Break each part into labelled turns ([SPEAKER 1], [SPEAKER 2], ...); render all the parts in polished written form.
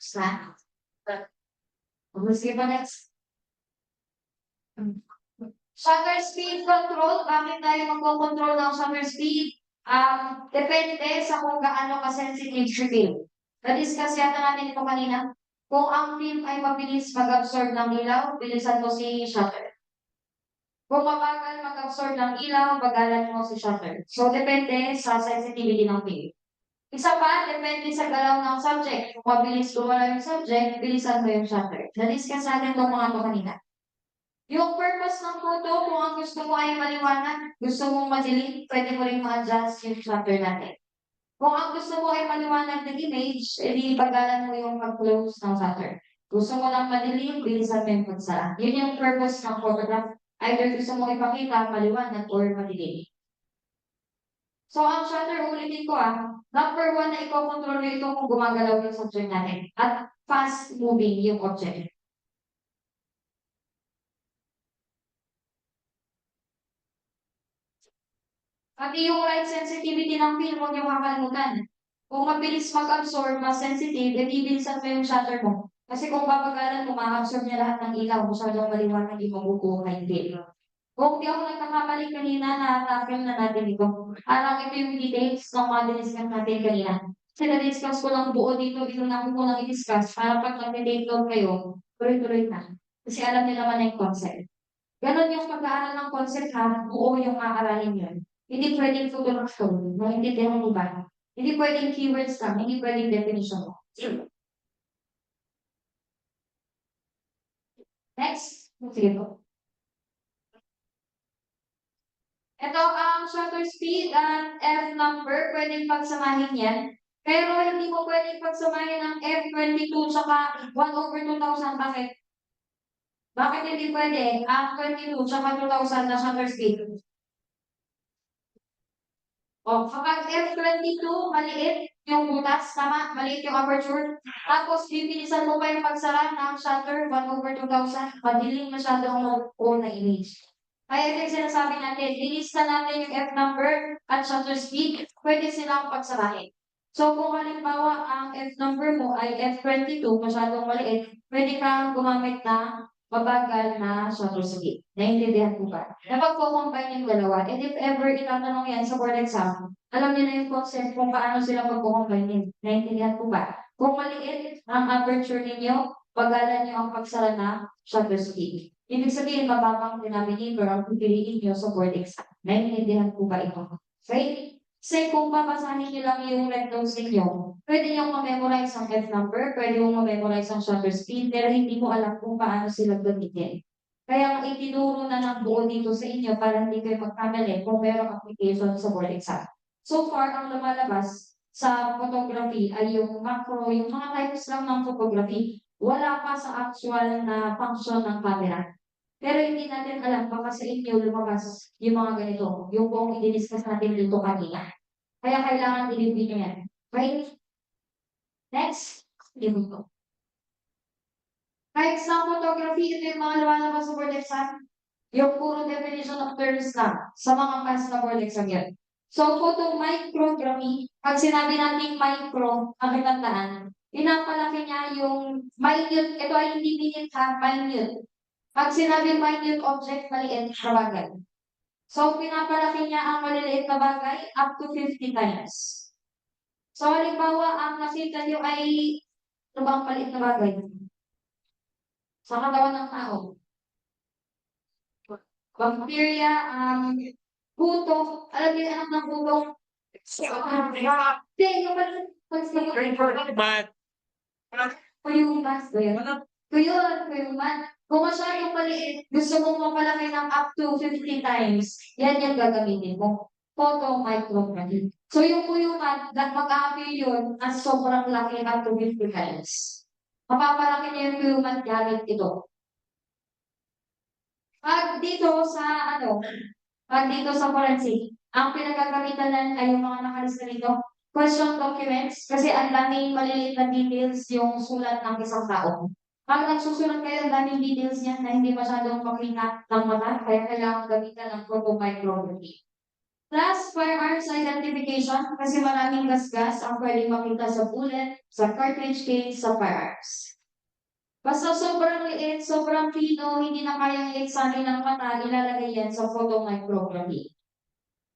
[SPEAKER 1] Sa sige pa next. Shutter speed control, bakit tayo magko-control ng shutter speed? Depende sa kung gaano ka-sensitive yung film. Na-discuss yata natin ito kanina. Kung ang film ay mabilis mag-absorb ng ilaw, bilisan mo si shutter. Kung mabagal mag-absorb ng ilaw, bagalan mo si shutter. So, depende sa sensitivity ng film. Isa pa, depende sa galaw ng subject. Kung mabilis gumalaw yung subject, bilisan mo yung shutter. Na-discuss natin itong mga ito kanina. Yung purpose ng photo, kung ang gusto mo ay maliwanag, gusto mong madilim, pwede mo rin ma-adjust yung shutter natin. Kung ang gusto mo ay maliwanag na image, edi pagalan mo yung pag-close ng shutter. Gusto mo lang madilim, bilisan mo yung pagsara. Yun yung purpose ng photograph. Either gusto mo ipakita maliwanag or madilim. So, ang shutter, ulitin ko number 1 na iko-control nyo ito kung gumagalaw yung subject natin. At fast moving yung object. Pati yung light sensitivity ng film, huwag niyo makakalimutan. Kung mabilis mag-absorb, mas sensitive, bilisan mo yung shutter mo. Kasi kung babagalan mo, ma-absorb niya lahat ng ilaw. Masyadong maliwanag, hindi mabubuhay din. Kung di ako nagkakamali kanina, na-tackle na natin ito. Parang ito yung details ng mga diniscuss natin kanina. Kasi na-discuss ko lang buo dito, ito na ko lang i-discuss. Para pag nag-take down kayo, tuloy-tuloy na. Kasi alam nila naman na yung concept. Ganon yung pag-aaral ng concept buo yung aaralin yun. Hindi pwedeng introduction, maintindihan mo ba? Hindi pwedeng keywords lang, hindi pwedeng definition mo. Next, sige po. Ito ang shutter speed at F number, pwedeng pagsamahin yan. Pero hindi mo pwedeng pagsamahin ang F22 saka 1/2000. Bakit? Bakit hindi pwede? Ang 22 saka 2000 na shutter speed. Kapag F22, maliit yung butas, tama? Maliit yung aperture. Tapos, bibilisan mo pa yung pagsara ng shutter, 1/2000. Madilim masyado ang mag-o na image. Kaya ito yung sinasabi natin, lilista natin yung F number at shutter speed, pwede silang pagsarahin. So, kung halimbawa ang F number mo ay F22, masyadong maliit, pwede kang gumamit na mabagal na shutter speed. Naintindihan po ba? Napag-combine yung dalawa. And if ever itatanong yan sa board exam, alam niyo na yung concept kung paano sila pag-combine. Naintindihan po ba? Kung maliit ang aperture ninyo, pagalan niyo ang pagsara na shutter speed. Ibig sabihin, mababang denominator ang pipiliin niyo sa board exam. Naintindihan po ba ito? Okay? Kasi kung babasahin niyo lang yung red notes ninyo, pwede niyo ma-memorize ang F number, pwede mo ma-memorize ang shutter speed, pero hindi mo alam kung paano sila gamitin. Kaya itinuro na ng buo dito sa inyo para hindi kayo magkamali kung merong application sa board exam. So far, ang lumalabas sa photography ay yung macro, yung mga types lang ng photography. Wala pa sa actual na function ng camera. Pero hindi natin alam, baka sa inyo lumabas yung mga ganito, yung buong i-discuss natin dito kanina. Kaya kailangan i-review nyo yan. Okay? Next. Dito. Kahit sa photography, ito yung mga lumalabas sa board exam. Yung puro definition of terms lang sa mga past na board exam yan. So, photo micrography, pag sinabi natin micro, ang kitandaan, pinapalaki niya yung minute, ito ay hindi minute minute. Pag sinabi minute object, maliit na bagay. So, pinapalaki niya ang maliliit na bagay up to 50 times. So, halimbawa, ang nakita niyo ay ito bang maliit na bagay? Sa katawan ng tao. Bacteria, puto. Alam niyo yung anak ng puto? Hindi, yung maliit. Kuyuman. Kuyuman. Kung masyadong maliit, gusto mong mapalaki ng up to 50 times, yan yung gagamitin mo. Photo micrography. So yung kuyuman, mag-a-appear yun as sobrang laki up to 50 times. Mapapalaki niya yung kuyuman gamit ito. Pag dito sa forensic, ang pinagagamitan lang ay yung mga nakalista dito, question documents, kasi ang daming maliliit na details yung sulat ng isang tao. Pag nagsusulat kayo, ang daming details niyan na hindi masyadong makita ng mata, kaya kailangan gamitan ng photomicrography. Plus, firearms identification kasi maraming gasgas ang pwedeng makita sa bullet, sa cartridge case, sa firearms. Basta sobrang liit, sobrang fino, hindi na kayang i-examine ng mata, ilalagay yan sa photomicrography.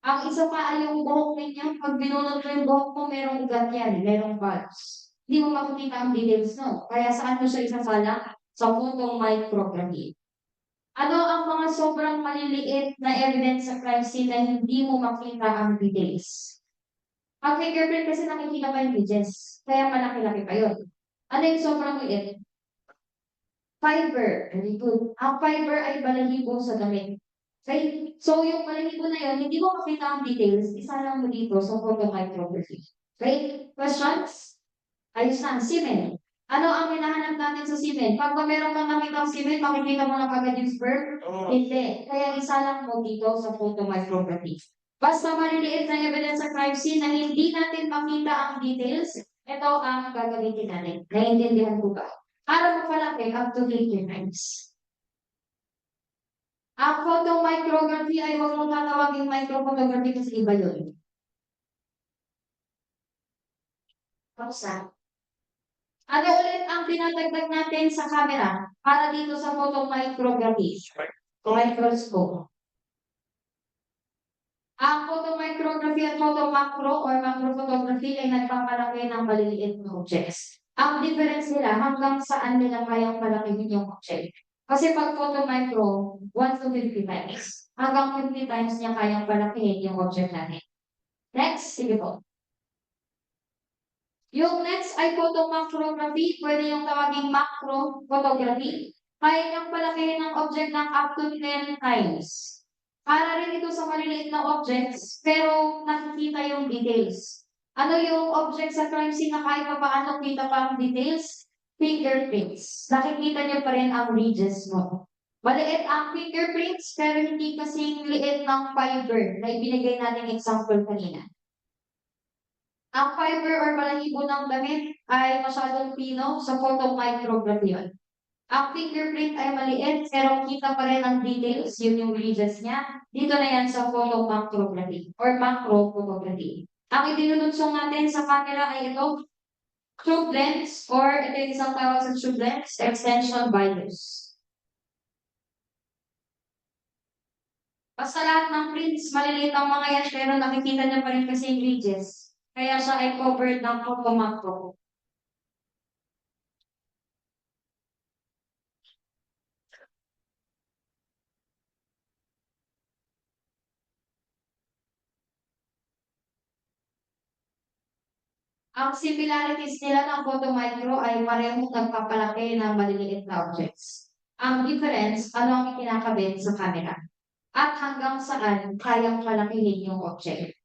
[SPEAKER 1] Ang isa pa ay yung buhok ninyo, pag binunot mo yung buhok mo, merong ugat yan, merong bulbs. Hindi mo makikita ang details no. Kaya saan mo siya isasala? Sa photomicrography. Ano ang mga sobrang maliliit na evidence sa crime scene na hindi mo makita ang details? Ang fingerprint kasi nakikita pa yung edges, kaya malaki-laki pa yun. Ano yung sobrang liit? Fiber, very good. Ang fiber ay balahibo sa damit. Okay? So, yung balahibo na yun, hindi mo makita ang details, isa lang mo dito sa photomicrography. Okay? Questions? Ayos na. Semen. Ano ang hinahanap natin sa semen? Pag meron kang nakita semen, makikita mo na kagad yung sperm? Hindi. Kaya isa lang mo dito sa photomicrography. Basta maliliit na evidence sa crime scene na hindi natin makita ang details, ito ang gagamitin natin. Naiintindihan ko ba? Para mapalaki up to 20 times. Ang photomicrography ay huwag mong tatawagin microphotography kasi iba yun. Pausa. Ano ulit ang pinadagdag natin sa camera para dito sa photomicrography? Microscope. Ang photomicrography at photomacro or macrophotography ay nagpapalaki ng maliliit na objects. Ang difference nila hanggang saan nila kayang palakihin yung object. Kasi pag photomicro, 1 to 50 times. Hanggang 50 times niya kayang palakihin yung object natin. Next, sige po. Yung next ay photomacrography, pwede yung tawaging macro photography. Kaya niyang palakihin ng object ng up to 10 times. Para rin ito sa maliliit na objects, pero nakikita yung details. Ano yung object sa crime scene na kahit pa paano kita pa ang details? Fingerprints. Nakikita niyo pa rin ang ridges mo. Maliit ang fingerprints, pero hindi kasing liit ng fiber na ibinigay nating example kanina. Ang fiber or balahibo ng damit ay masyadong pino sa photomicrography yun. Ang fingerprint ay maliit pero kita pa rin ang details, yun yung regions niya. Dito na yan sa photomacrography or macrophotography. Ang idinulunsong natin sa camera ay ito, tube lens or ito yung isang tawag sa tube lens, extension bias. Basta lahat ng prints, maliliit ang mga yan pero nakikita niya pa rin kasi yung ridges. Kaya siya ay covered ng photomacro. Ang similarities nila ng photomicro ay parehong nagpapalaki ng maliliit na objects. Ang difference, ano ang kinakabit sa camera? At hanggang saan kayang palakihin yung object.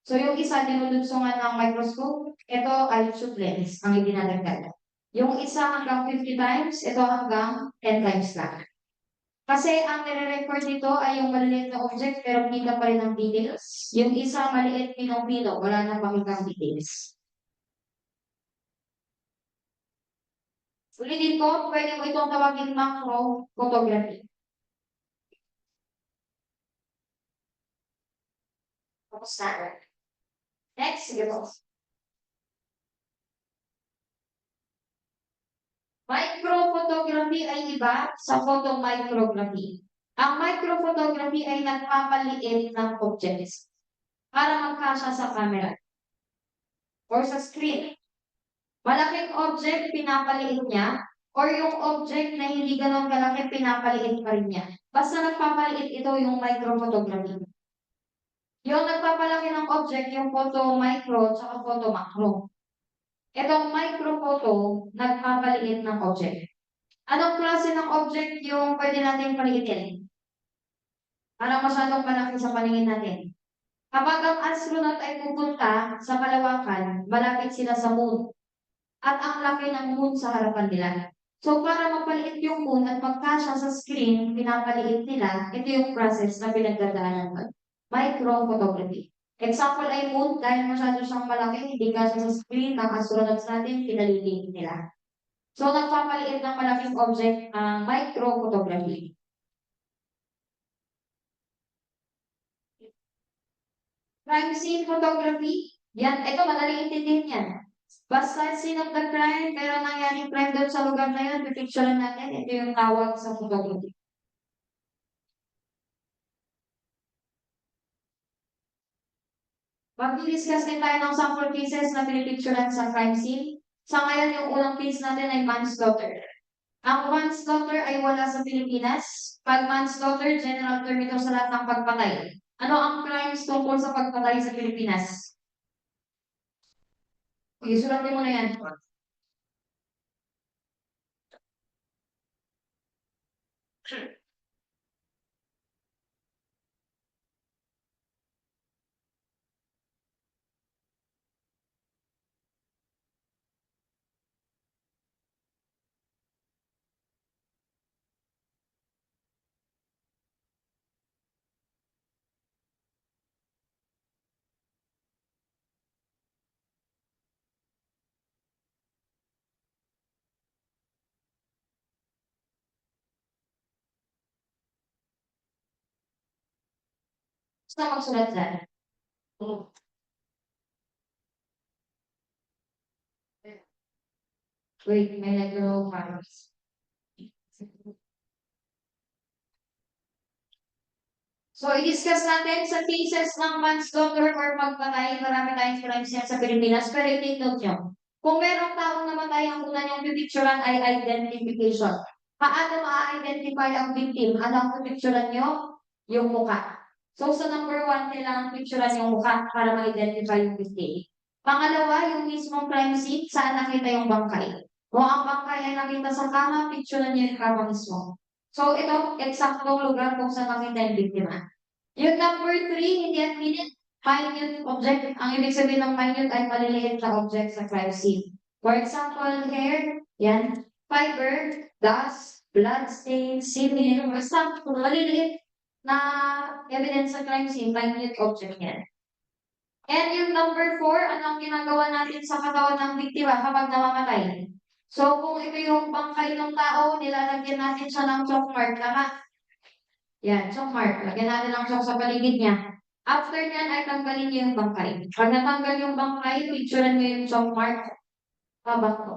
[SPEAKER 1] So yung isa dinudugsungan ng microscope, ito ay tube lens ang idinadagdag. Yung isa hanggang 50 times, ito hanggang 10 times lang. Kasi ang nire-record dito ay yung maliliit na object pero kita pa rin ang details. Yung isa maliit pinong-pino, wala nang makikang details. Ulitin ko, pwede mo itong tawagin macro photography. Tapos na. Next, sige po. Microphotography ay iba sa photomicrography. Ang microphotography ay nagpapaliit ng objects para magkasya sa camera or sa screen. Malaking object, pinapaliit niya, or yung object na hindi ganun kalaki, pinapaliit pa rin niya. Basta nagpapaliit ito yung microphotography. Yung nagpapalaki ng object, yung photo micro at photo macro. Itong microphoto, nagpapaliit ng object. Anong klase ng object yung pwede natin paliitin? Para masyadong malaki sa paningin natin. Kapag ang astronaut ay pupunta sa kalawakan, malapit sila sa moon. At ang laki ng moon sa harapan nila. So para mapaliit yung moon at magkasya sa screen, pinapaliit nila, ito yung process na pinagdadaanan mo. Microphotography. Example ay moon, dahil masyado siyang malaki, hindi kasya sa screen ng astronauts natin, pinaliliit nila. So nagpapaliit ng malaking object ng microphotography. Crime scene photography. Yan, ito madaling intindihin yan. Basta scene of the crime, pero nangyaring crime doon sa lugar na yun, pipicturean natin, ito yung tawag sa photography. Mag-discuss din tayo ng sample cases na pinipicturean sa crime scene. Sa ngayon, yung unang case natin ay manslaughter. Ang manslaughter ay wala sa Pilipinas. Pag manslaughter, general term ito sa lahat ng pagpatay. Ano ang crimes tungkol sa pagpatay sa Pilipinas? Okay, suratin mo na yan. Gusto magsulat dyan. Wait, may nag-roll marks. So, i-discuss natin sa cases ng manslaughter or pagpatay. Marami tayong crimes yan sa Pilipinas. Pero i-take note nyo. Kung merong taong namatay, ang una niyong pipicturean ay identification. Paano ma-identify ang victim? Ano ang pipicturean nyo? Yung mukha. So, sa number 1, kailangan picturean yung mukha para ma-identify yung victim. Pangalawa, yung mismong crime scene, saan nakita yung bangkay. Kung ang bangkay ay nakita sa kama, picturean niyo yung kama mismo. So, ito, eksaktong lugar kung saan nakita yung biktima. Yung number 3, hindi at minute, minute object. Ang ibig sabihin ng minute ay maliliit na object sa crime scene. For example, hair, yan, fiber, dust, blood stain, ceiling, basta maliliit na evidence sa crime scene, minute object yan. And yung number 4, ano ang ginagawa natin sa katawan ng biktima kapag namamatay? So, kung ito yung bangkay ng tao, nilalagyan natin siya ng chalk mark, tama? Yan, chalk mark. Lagyan natin ng chalk sa paligid niya. After nyan ay tanggalin niyo yung bangkay. Pag natanggal yung bangkay, picturean niyo yung chalk mark. Habang to.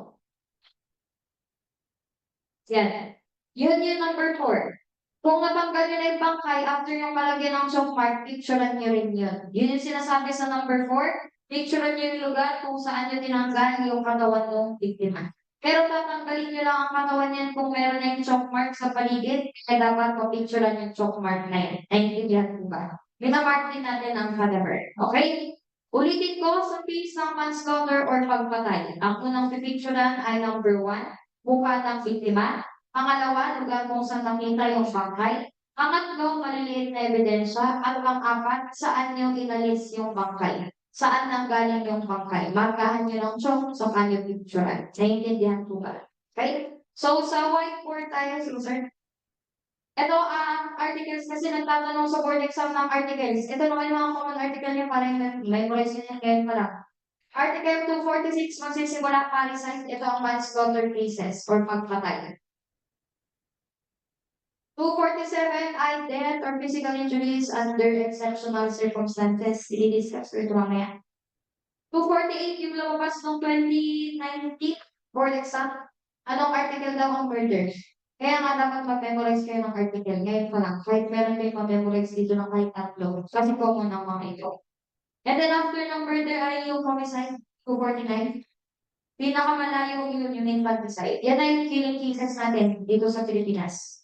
[SPEAKER 1] Yan. Yun yung number 4. Kung natanggal nyo na yung bangkay, after yung malagyan ng chalk mark, picturean nyo rin yun. Yun yung sinasabi sa number 4. Picturean nyo yung lugar kung saan nyo tinanggal yung katawan ng biktima. Pero tatanggalin nyo lang ang katawan yan kung meron na yung chalk mark sa paligid, kaya dapat mapicturean yung chalk mark na yan. Naintindihan ko ba? Minamark din natin ang cadaver. Okay? Ulitin ko sa case ng manslaughter or pagpatay. Ang unang pipicturean ay number 1, mukha ng biktima. Pangalawa, lugar kung saan nakita yung bangkay. Pangatlo, maliliit na ebidensya. At pang-apat, saan nyo inalis yung bangkay? Saan nanggaling yung bangkay? Markahan nyo ng chong sa kanyang picturean. Naiintindihan po ba? Okay? So, sa whiteboard tayo, sir. Ito ang articles kasi nagtatanong sa board exam ng articles. Ito naman yung mga common article niya para memorize nyo yan ngayon pa lang. Article 246, magsisimula parricide. Ito ang manslaughter cases or pagpatay. 247 ay death or physical injuries under exceptional circumstances. I-discuss ko ito mamaya. 248 yung lumabas noong 2019 board exam. Anong article daw ang murder? Kaya nga dapat mag-memorize kayo ng article. Ngayon pa lang, kahit meron kayo mag-memorize dito ng kahit tatlo. Kasi common ang mga ito. And then after ng murder ay yung homicide, 249. Pinakamalayo yun yung infanticide. Yan ay yung killing cases natin dito sa Pilipinas.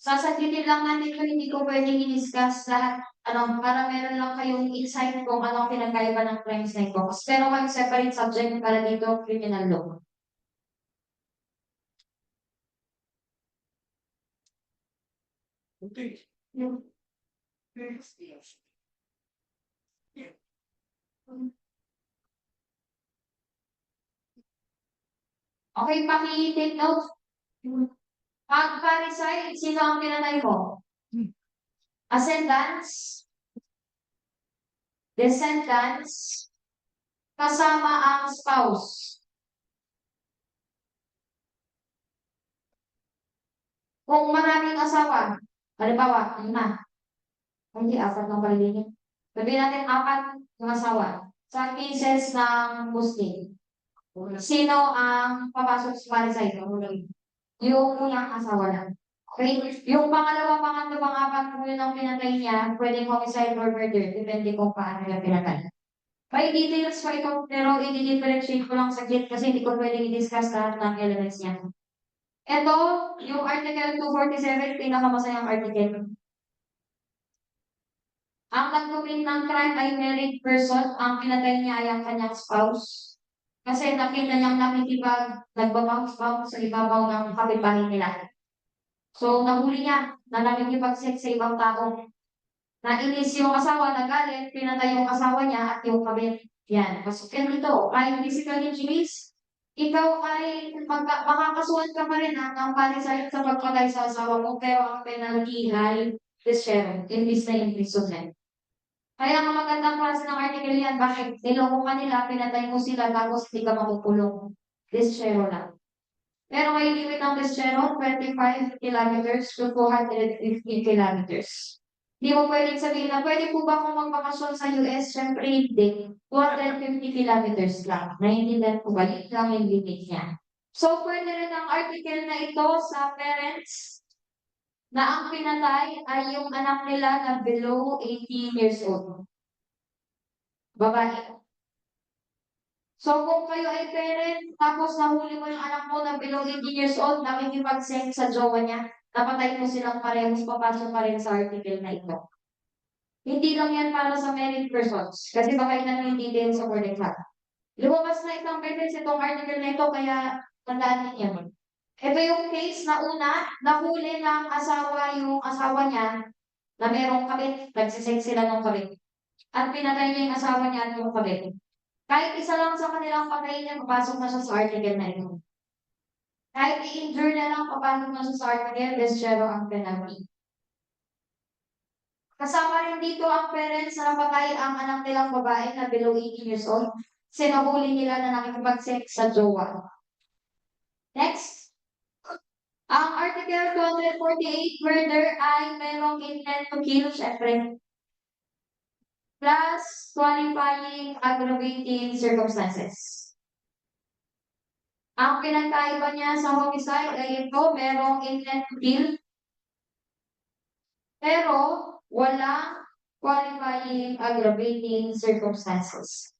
[SPEAKER 1] Sasaglitin lang natin ito, hindi ko pwedeng i-discuss lahat, para meron lang kayong insight kung ano ang pinagkaiba ng crimes na ito. Pero may separate subject para dito, criminal law.
[SPEAKER 2] Okay.
[SPEAKER 1] Okay, paki-take note. Pag parricide, sino ang pinatay mo? Ascendants? descendants, kasama ang spouse. Kung maraming asawa, halimbawa, 5, hindi, 4 ng palilinit. Sabihin natin 4 ng asawa. Sa cases ng Muslim, sino ang papasok sa parisite? Yung unang asawa lang. Okay? Yung pangalawa, pangatlo, pang-apat, kung yun ang pinatay niya, pwedeng homicide or murder, depende kung paano niya pinatay. May details pa ito, pero i-differentiate ko lang saglit kasi hindi ko pwedeng i-discuss lahat ng elements niya. Ito, yung Article 247, pinakamasayang article. Ang nag-commit ng crime ay married person, ang pinatay niya ay ang kanyang spouse. Kasi nakita niyang nakikipag, nagbabounce-bounce sa ibabaw ng kapitbahay nila. So, nahuli niya na nakikipag-sex sa ibang tao. Nainis yung asawa, nagalit, pinatay yung asawa niya at yung kabit. Yan, pasukin nito. Kahit physical injuries, ikaw ay makakasuhan ka pa rin ng panisayot sa pagpatay sa asawa mo, pero ang penalty ay deserve, imbis na imprisonment. Kaya ang magandang klase ng article yan, bakit niloko ka nila, pinatay mo sila, tapos hindi ka makukulong. Deserve lang. Pero may limit ang deserve, 25 kilometers to 250 kilometers. Hindi mo pwedeng sabihin na, pwede po ba akong magbakasyon sa US? Siyempre, hindi. 250 kilometers lang. Naiintindihan po ba? Yun lang yung limit niya. So, pwede rin ang article na ito sa parents na ang pinatay ay yung anak nila na below 18 years old. Babae. So, kung kayo ay parent, tapos nahuli mo yung anak mo na below 18 years old, nakikipag-sex sa jowa niya, napatay mo silang parehas, papasok pa rin sa article na ito. Hindi lang yan para sa married persons, kasi baka ilan yung details sa wording ha. Lumabas na itong beses itong article na ito, kaya tandaan niyo yan. Ito yung case na una, nahuli ng asawa yung asawa niya na merong kabit, nagsisex sila ng kabit. At pinatay niya yung asawa niya at yung kabit. Kahit isa lang sa kanilang patayin niya, papasok na siya sa article na ito. Kahit i-injure na lang, papasok na siya sa article, desyero ang penalty. Kasama rin dito ang parents na napatay ang anak nilang babae na below 18 years old. Sinahuli nila na nakikipag-sex sa jowa. Next. Ang Article 248, murder ay merong intent to kill, syempre. Plus, qualifying aggravating circumstances. Ang pinagkaiba niya sa homicide ay ito, merong intent to kill. Pero, walang qualifying aggravating circumstances.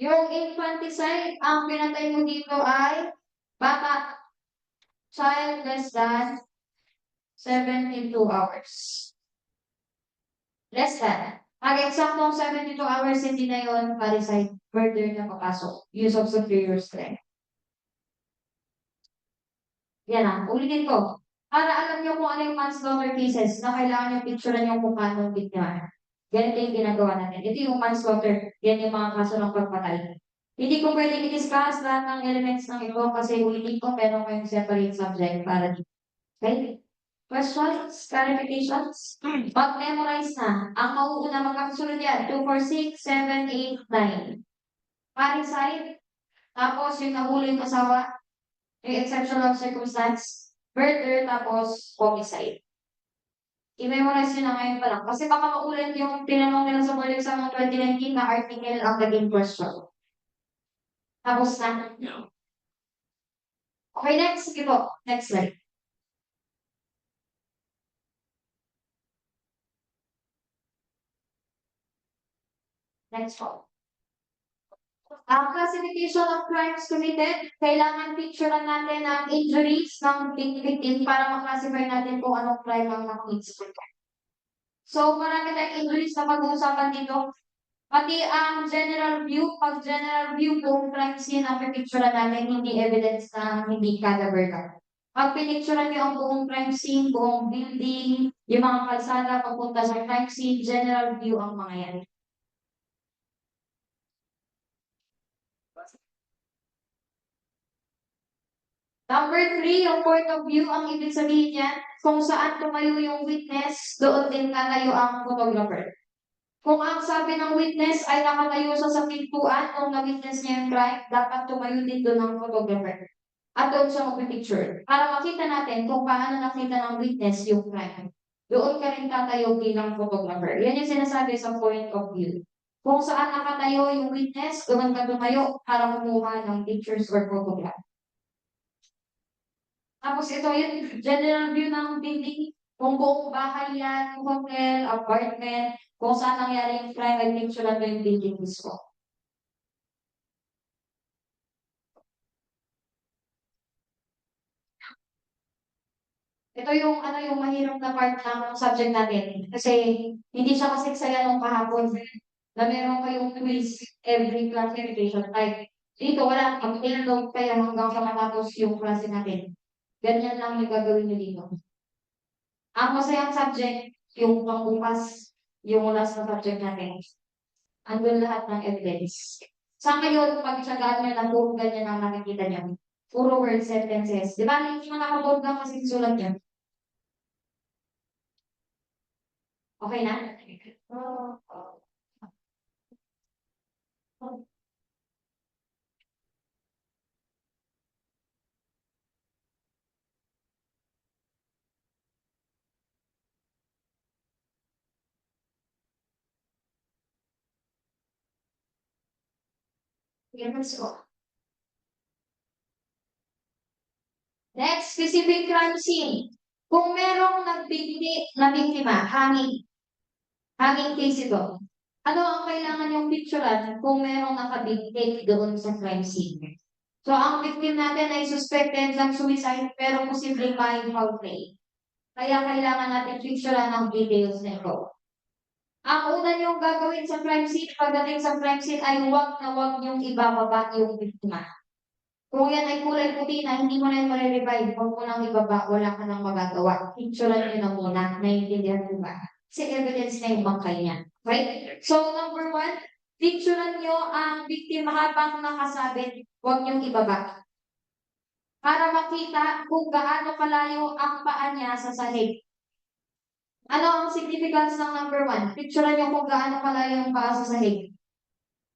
[SPEAKER 1] Yung infanticide, ang pinatay mo dito ay bata, child less than 72 hours. Less than. Pag eksaktong 72 hours, hindi na yun parricide, murder na papasok. Use of superior strength. Yan na, ulitin ko. Para alam nyo kung ano yung manslaughter cases na kailangan yung picturean yung kung paano biktima. Ganito yung ginagawa natin. Ito yung manslaughter. Yan yung mga kaso ng pagpatay. Hindi ko pwedeng i-discuss lahat ng elements ng ito kasi ulitin ko meron kayong separate subject para dito. Okay? Questions? Clarifications? Pag-memorize na. Ang mauuna magkakasunod yan. 2, 4, 6, 7, 8, 9. Parricide. Tapos yung nahuli yung asawa. Yung exceptional circumstance. Murder. Tapos homicide. I-memorize nyo na ngayon pa lang. Kasi baka maulan yung tinanong nila sa board exam ng 2019 na article ang naging question. Tapos na. Okay, next. Sige po. Next slide. Next po. Ang classification of crimes committed, kailangan picturean natin ang injuries ng victim para maklasify natin kung anong crime ang nakumitsi. So, marami tayong injuries na pag-uusapan dito. Pati ang general view, pag general view, buong crime scene ang pipicturean natin, hindi evidence na hindi cadaver ka. Pag pinicturean niyo ang buong crime scene, buong building, yung mga kalsada papunta sa crime scene, general view ang mga yan. Number 3, yung point of view, ang ibig sabihin niyan, kung saan tumayo yung witness, doon din tatayo ang photographer. Kung ang sabi ng witness ay nakatayo siya sa pintuan kung na-witness niya yung crime, dapat tumayo din doon ang photographer. At doon siya magpipicture. Para makita natin kung paano nakita ng witness yung crime. Doon ka rin tatayo bilang photographer. Yan yung sinasabi sa point of view. Kung saan nakatayo yung witness, doon ka tumayo para kumuha ng pictures or photograph. Tapos ito yung general view ng building. Kung buong bahay yan, hotel, apartment, kung saan nangyari yung crime, ay picturean mo yung building mismo. Ito yung yung mahirap na part ng subject natin. Kasi hindi siya kasagsagan nung kahapon na meron kayong quiz every classification type. Dito wala, mag-take note kayo hanggang sa matapos yung klase natin. Ganyan lang yung gagawin nyo dito. Ang masayang subject, yung pangbukas, yung last na subject natin. Andun lahat ng evidence. Sa ngayon, pag-tsagaan nyo na puro ganyan ang nakikita nyo. Puro word sentences. Di ba, hindi mo nakaboard na kasi sulat nyo. Okay na? Yes, ko. Next, specific crime scene. Kung merong nagbigti na biktima, hanging case ito. Ano ang kailangan yung picturean kung merong nakabigti doon sa crime scene? So, ang victim natin ay suspected ng suicide pero posibleng mind foul play. Kaya kailangan natin picturean ang details na ito. Ang una niyong gagawin sa crime scene, pagdating sa crime scene ay huwag na huwag niyong ibababa yung biktima. Kung yan ay kulay puti na hindi mo na yung marirevive, huwag mo nang ibaba, wala ka nang magagawa. Picturean niyo na muna, naiintindihan mo ba? Kasi evidence na yung bangkay niya. Right? So, number 1, picturean niyo ang biktima habang nakasabit, huwag niyong ibaba. Para makita kung gaano kalayo ang paa niya sa sahig. Ano ang significance ng number 1? Picturean niyo kung gaano kalayo ang paa sa sahig.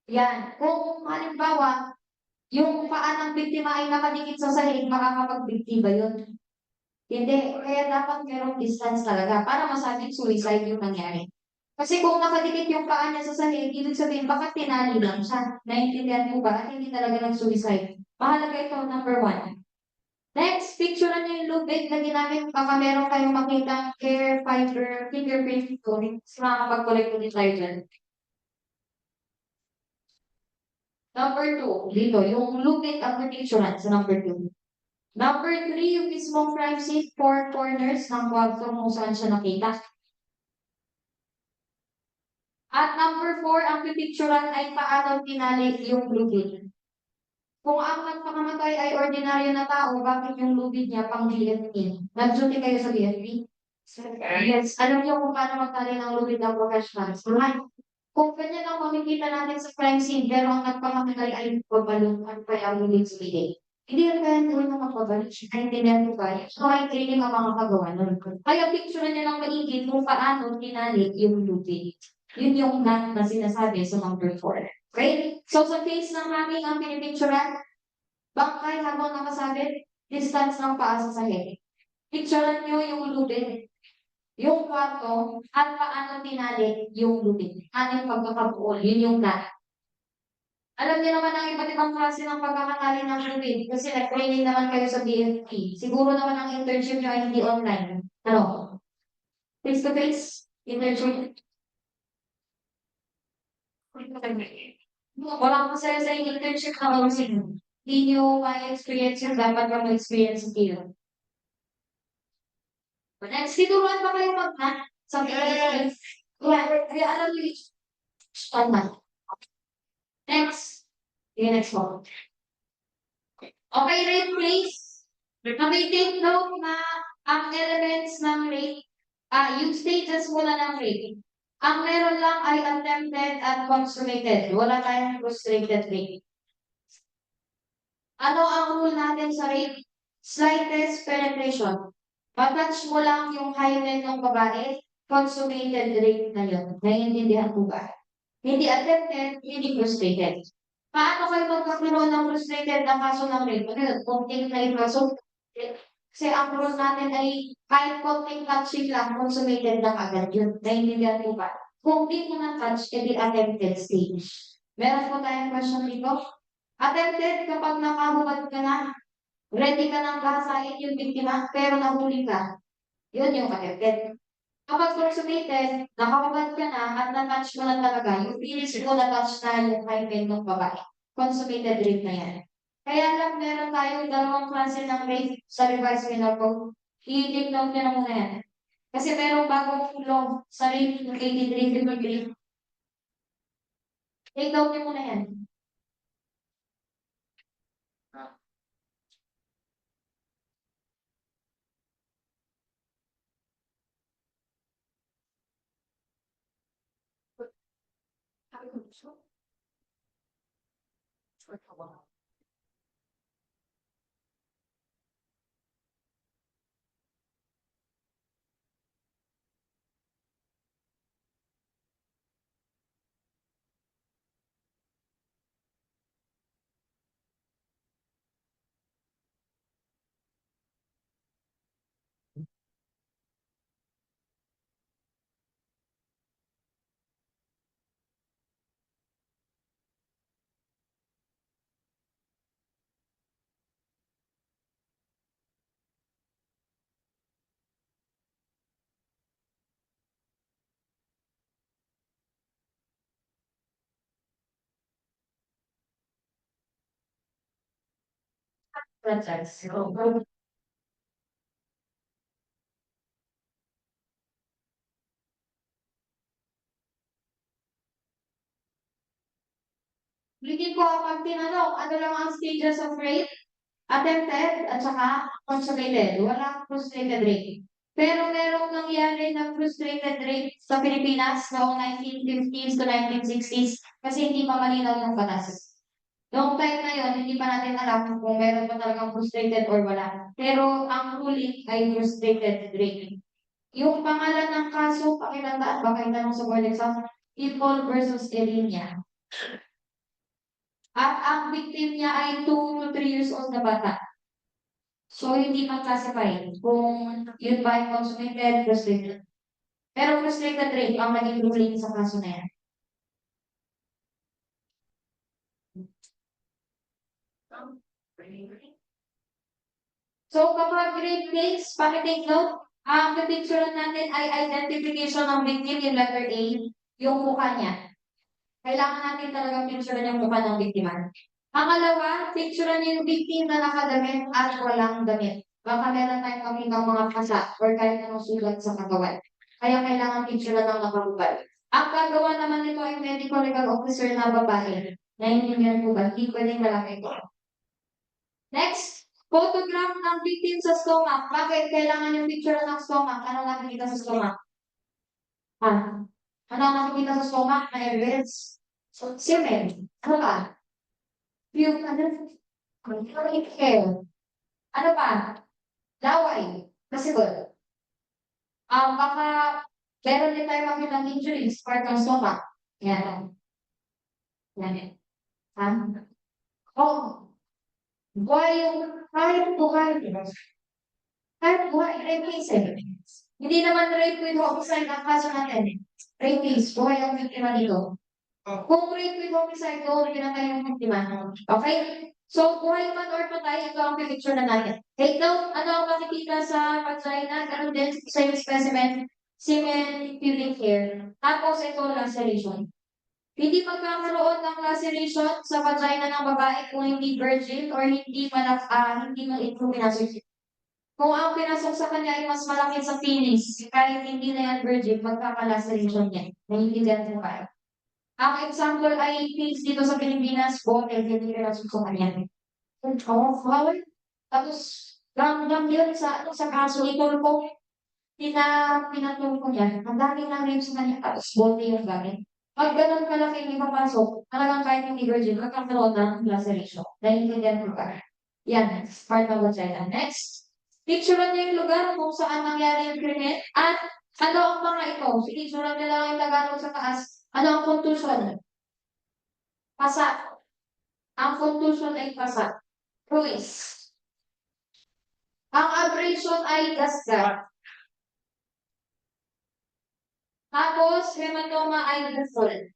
[SPEAKER 1] Yan. Kung halimbawa, yung paa ng biktima ay nakadikit sa sahig, makakapagbiktima yun. Hindi. Kaya dapat merong distance talaga para masabing suicide yung nangyari. Kasi kung nakadikit yung paa niya sa sahig, ibig sabihin, baka tinali lang siya. Naintindihan mo ba? At hindi talaga nag-suicide. Mahalaga ito, number 1. Next, picturean niyo yung lubid na ginamit. Baka meron kayong makitang hair, fiber, fingerprint coin. Makakapag-collect ulit tayo dyan. Number 2, dito, yung lubid ang picturean sa number 2. Number 3, yung mismong crime scene, 4 corners ng kwarto kung saan siya nakita. At number 4, ang pipicturean ay paano tinali yung lubid. Kung ang nagpakamatay ay ordinaryo na tao, bakit yung lubid niya pang BFP? Nag-duty kayo sa BFP? Yes. Alam niyo kung paano magtali ng lubid ng professionals. Kung ganyan ang makikita natin sa crime scene, pero ang nagpakamatay ay pagbalon at kaya ang lubid sa bigay. Hindi rin kaya gawin ng magpabalik. Naintindihan mo ba? So, ay training ang mga kagawa nun. Kaya picture niya ng maigit kung paano tinali yung lubid. Yun yung na sinasabi sa number 4. Okay? So, sa case ng hanging ang pinipicturean, bangkay habang nakasabit, distance ng paa sa sahig. Picturean nyo yung lubid, yung kwarto, at paano tinali yung lubid. Ano yung pagkakabuol, yun yung na. Alam niyo naman ang iba't ibang klase ng pagkakatali ng lubid kasi nag-training naman kayo sa BFP. Siguro naman ang internship nyo ay hindi online. Ano? Face-to-face? Internship? Walang masaya sa internship na kasi hindi nyo may experience yung dapat yung experience sa field. Next, tinuruan ba kayo mag-math? Sa field? Kaya alam nyo each math. Next. Yung next one. Okay, rate please. May take note na ang elements ng rate, yung stages muna ng rate. Ang meron lang ay attempted at consummated. Wala tayong frustrated rate. Ano ang rule natin sa rate? Slightest penetration. Matouch mo lang yung hymen ng babae, consummated rape na yun. Naiintindihan ko ba? Hindi attempted, hindi frustrated. Paano kayo magkakaroon ng frustrated na kaso ng rape? Ano yun? Konting na kaso. Kasi ang rules natin ay kahit konting touching lang, consummated lang agad yun. Naiintindihan ko ba? Kung di mo na-touch, edi attempted stage. Meron po tayong question dito? Attempted kapag nakahubad ka na, ready ka nang bahasain yung biktima, pero nahuli ka. Yun yung attempted. Kapag consummated, nakakabad ka na at na-touch mo na talaga, yung feelings mo na-touch na yung hymen ng babae. Consummated rape na yan. Kaya lang meron tayong dalawang klase ng rape sa revised penal code. I-take note nyo na muna yan. Kasi merong bagong law sa rape ng 83 Take note nyo muna yan. That's Ulitin ko pag tinanong, ano lang ang stages of rape? Attempted at saka consummated. Walang frustrated rape. Pero merong nangyari na frustrated rape sa Pilipinas noong 1950s to 1960s kasi hindi pa malinaw yung batas. Noong time na yon, hindi pa natin alam kung meron pa talagang frustrated or wala. Pero ang ruling ay frustrated rape. Yung pangalan ng kaso, pakitandaan, baka itanong sa board exam, People versus Elinia. At ang victim niya ay 2 to 3 years old na bata. So, hindi mag-classify kung yun ba yung consummated, frustrated. Pero frustrated rape ang naging ruling sa kaso na yan. So, kapag rape case, pakitake note, ang pipicturean natin ay identification ng victim, yung letter A, yung mukha niya. Kailangan natin talagang picturean yung mukha ng biktima. Pangalawa, picturean niyo yung victim na nakadamit at walang damit. Baka meron tayong makikita mga pasa or kahit anong sulat sa katawan. Kaya kailangan picturean ng nakahubad. Ang gagawa naman nito ay medical legal officer na babae. Naiintindihan po ba? Hindi pwedeng lalaki ito. Next, photograph ng victim sa stomach. Bakit kailangan yung picture ng stomach? Ano nakikita sa stomach? Ano nakikita sa stomach na evidence? So, semen. Ano pa? Yung hair. Ano pa? Laway. Possible. Baka meron din tayo makita ng injuries part ng stomach. Yan. Yan. Oh, buhay yung kahit buhay. Kahit buhay, rapist eh. Hindi naman rape with homicide ang kaso natin. Rapist, buhay ang biktima dito. Kung rape with homicide, doon pinatay yung biktima. Okay? So, buhay man or patay, ito ang picture na natin. Take note, ano ang makikita sa vagina? Ganun din sa yung specimen, semen, pubic hair. Tapos ito, laceration. Hindi magkakaroon ng laceration sa vagina ng babae kung hindi virgin or hindi man ito pinasok. Kung ang pinasok sa kanya ay mas malaki sa penis, kahit hindi na yan virgin, magkaka-laceration yan. Naiintindihan mo ba? Ang example ay case dito sa Pilipinas, bote, hindi pinasok sa kanya. Wow. Tapos, lang yun sa kaso, ito po, pinatulong ko yan. Ang dami na rin sa kanya, tapos bote yung gamit. Pag ganun kalaki yung ipapasok, talagang kahit hindi virgin, magkakaroon ng laceration. Naiintindihan mo ba? Yan, part ng vagina. Next, picturean niyo yung lugar kung saan nangyari yung krimen at ano ang mga ito. Picturean niyo lang yung Tagalog sa taas. Ano ang contusion? Pasa. Ang contusion ay pasa. Ruiz. Ang abrasion ay gasgat. Tapos, hematoma ay bukol.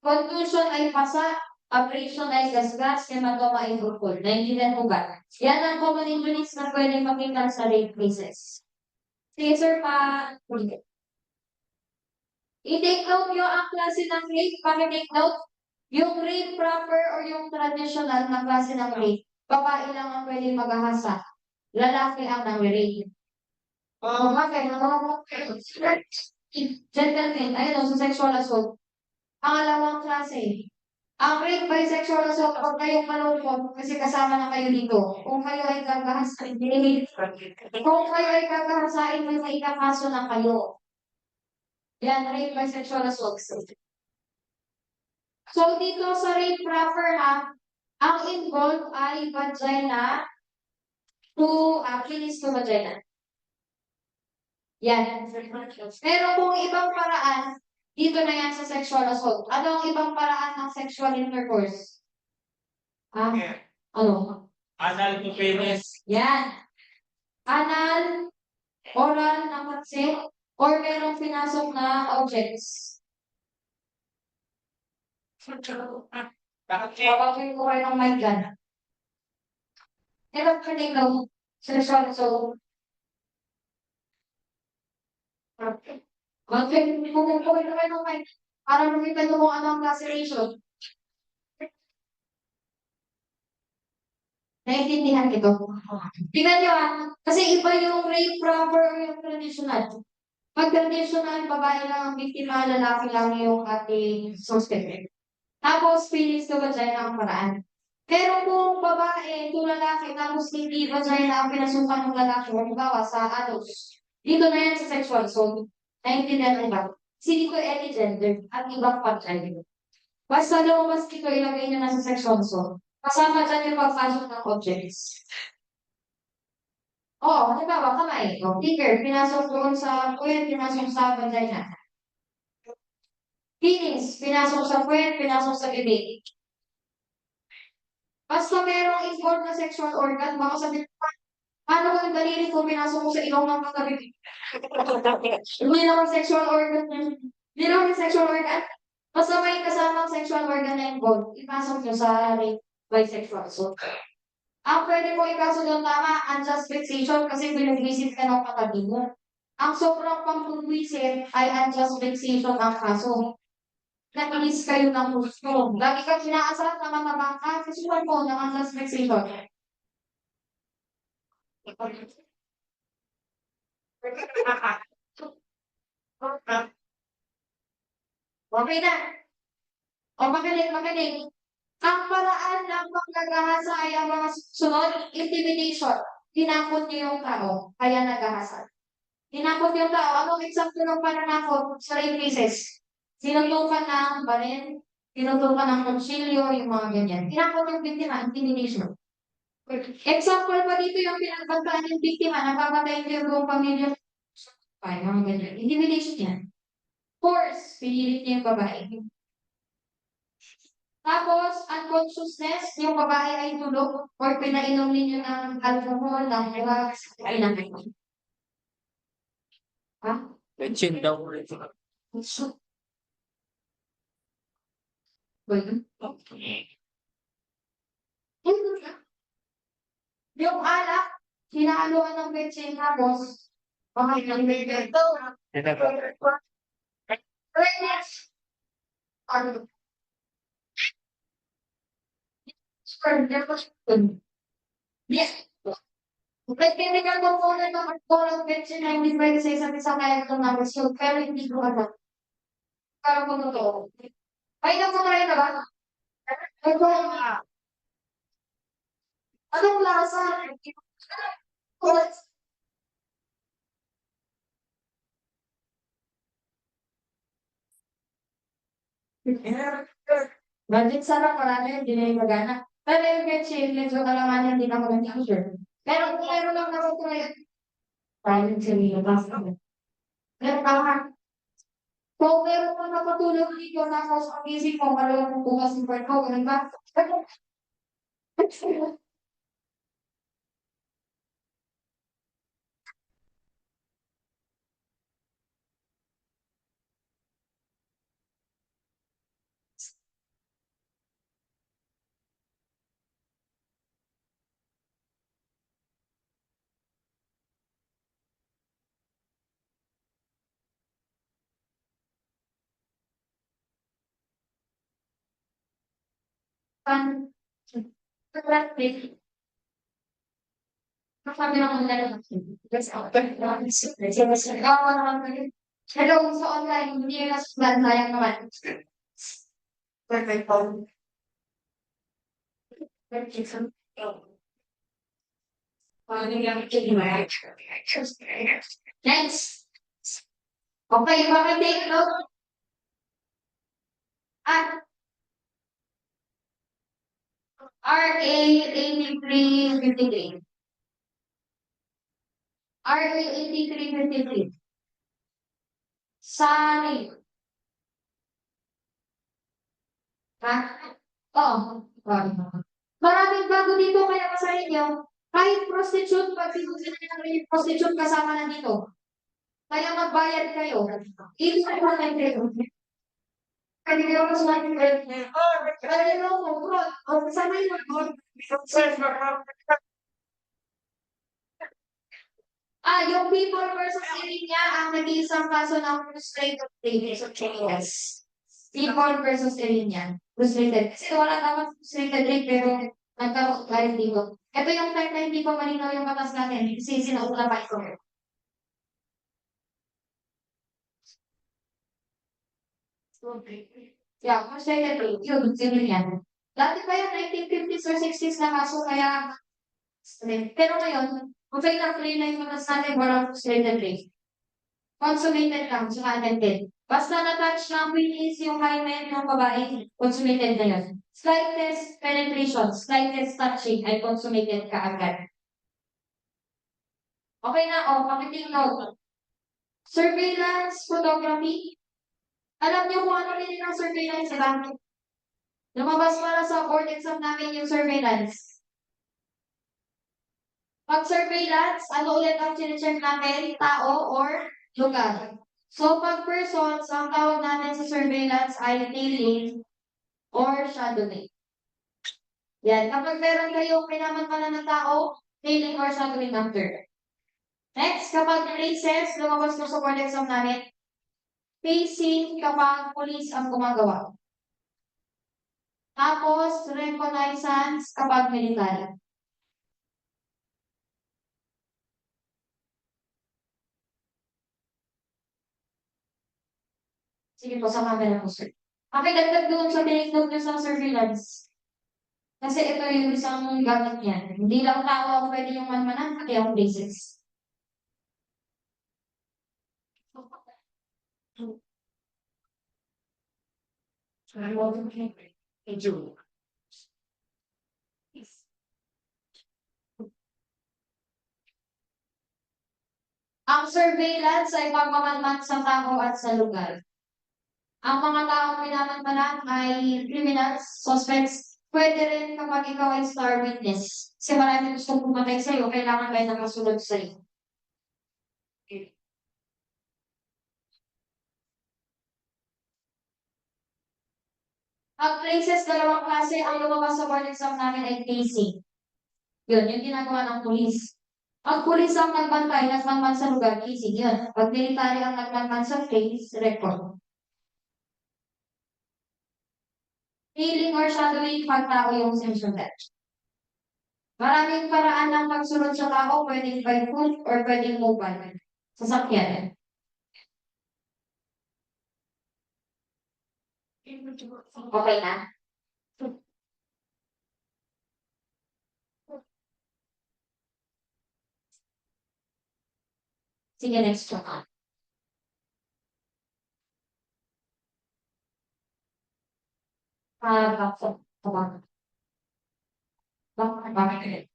[SPEAKER 1] Contusion ay pasa, abrasion ay gasgas, hematoma ay bukol. Naintindihan mo ba? Yan ang common injuries na pwede makita sa rape cases. Sige, sir, pa. I-take note nyo ang klase ng rape. Paki-take note. Yung rape proper or yung traditional na klase ng rape, babae lang ang pwede maghahasa. Lalaki ang nang-rape. Okay. Gentlemen, ayun o, sa sexual assault. Pangalawang klase. Ang rape by sexual assault, huwag kayong malungkot kasi kasama na kayo dito. Kung kayo ay gagahasain, may maikakaso na kayo. Yan, rape by sexual assault. So, dito sa rape proper ang involved ay vagina to penis to vagina. Yan. Pero kung ibang paraan, dito na yan sa sexual assault. Ano ang ibang paraan ng sexual intercourse? Ano?
[SPEAKER 2] Anal to penis.
[SPEAKER 1] Yan. Anal, oral na katse, or merong pinasok na objects. Babagay ko kayo ng mic gun. Pero pwede ka sexual assault. Bakit kung kayo ng mic para makita nyo kung ano ang laceration. Naiintindihan ito. Tingnan nyo kasi iba yung rape proper o yung traditional. Pag traditional, babae lang ang biktima, lalaki lang yung ating suspect. Tapos, feelings to vagina ang paraan. Pero kung babae, kung lalaki, tapos hindi vagina ang pinasukan ng lalaki, halimbawa sa adults, dito na yan sa sexual assault. Naiintindihan mo ba? Kasi dito any gender at ibang pagkain. Basta lumabas dito, ilagay nyo na sa sexual assault. Kasama dyan yung pagpasok ng objects. Oo, halimbawa, kamay. Finger, pinasok doon sa puwet, pinasok sa vagina. Penis, pinasok sa puwet, pinasok sa bibig. Basta merong involved na sexual organ, baka sabihin mo, paano kung yung daliri ko pinasok mo sa ilong ng mga bibig? Hindi naman sexual organ yun. Hindi naman sexual organ. Basta may kasamang sexual organ na involved, ipasok nyo sa rape by sexual assault. Ang pwede mo ikaso doon tama, unjust vexation kasi binag-visit ka ng katabi mo. Ang sobrang pang-visit ay unjust vexation ang kaso. Nakinis kayo ng gusto. Lagi kang inaasahan na matabang ka, kasi mo ng unjust vexation. Okay na. O magaling. Ang paraan ng paggagahasa ay ang mga sunod, intimidation. Tinakot niyo yung tao, kaya nagahasa. Tinakot yung tao. Anong example ng pananakot sa rape cases? Sinutukan ng baril, sinutukan ng kutsilyo, yung mga ganyan. Tinakot yung biktima, intimidation. Example pa dito yung pinagbantaan yung biktima, napapatayin niyo yung buong pamilya. Ay, mga ganyan. Intimidation yan. Force, pinilit niya yung babae. Tapos, unconsciousness, yung babae ay tulog or pinainom ninyo ng alcohol, ng drugs, ay ng ha?
[SPEAKER 2] Chin daw.
[SPEAKER 1] Yung alak, hinahaluan ng betsin tapos, bakit ng betsin? Ano? Yes. Nagtitigan ko po na ng alcohol at betsin na hindi pwede sa isa't isa kaya ito na result, pero hindi ko alam. Parang kung totoo. Ay, nagkakaroon na ba? Ay, ko anong lasa? Budget sarap, marami, hindi na yung magana. Pero yung get chill, medyo kailangan hindi na maganda sure. Pero kung meron lang naman ko ngayon, private sila, basta. Pero baka, kung meron ka napatulog dito na sa gising mo, malalang kung bukas yung part ko, ganun ba? Pan, practice. Sabi ng online. Yes, after hello, sa online, hindi na sundan, sayang naman. Perfect. Perfect. Next. Okay, bakit take note? At RA 8353. RA 8353. Sorry. Ha? Oo. Maraming bago dito kaya pa sa inyo. Kahit prostitute, pag sinusunod na yung prostitute kasama na dito. Kaya magbayad kayo. Ito na po na kayo. Kaya kayo mas mag-break. Kaya nyo, sana yung yung people versus Irinya ang nag-iisang kaso ng frustrated rape. People versus Irinya. Frustrated. Kasi wala naman frustrated rape pero nagkaroon tayo dito. Ito yung time na hindi pa malinaw yung batas natin. Kasi sinauna pa ito. Yeah, frustrated rape. Yun, Irinya. Dati pa yung 1950s or 60s na kaso kaya pero ngayon, okay na free na yung batas natin walang frustrated rape. Consummated lang, tsaka attempted. Basta na-touch ng penis yung hymen ng babae, consummated na yun. Slightest penetration, slightest touching ay consummated ka agad. Okay na, pakiting note. Surveillance photography. Alam niyo kung ano meaning ng surveillance, diba? Lumabas para sa board exam namin yung surveillance. Pag surveillance, ano ulit ang chinecheck namin? Tao or lugar. So, pag persons, ang tawag natin sa surveillance ay tailing or shadowing. Yan. Kapag meron kayong pinamantala ng tao, tailing or shadowing after. Next, kapag races, lumabas mo sa board exam namin, facing kapag police ang gumagawa. Tapos, reconnaissance kapag military. Sige po, sa camera po, sir. Dagdag doon sa tinignan nyo sa surveillance. Kasi ito yung isang gamit niya. Hindi lang tao ang pwede yung manmanan, pati ang places. Ang surveillance ay pagmamanman sa tao at sa lugar. Ang mga taong pinapagmanan ay criminals, suspects, pwede rin kapag ikaw ay star witness. Kasi marami gustong pumatay sa'yo, kailangan kayo nakasunod sa'yo. Ang places, dalawang klase, ang lumabas sa board exam namin ay casing. Yun, yung ginagawa ng pulis. Ang pulis ang nagbantay, nagmanman sa lugar, casing. Yun. Pag military ang nagmanman sa place, record. Feeling or shadowing pag tao yung sinusundan. Maraming paraan ng pagsunod sa tao, pwedeng by foot or pwedeng mobile. Sasakyan. Okay na? Sige, next one. Bakit?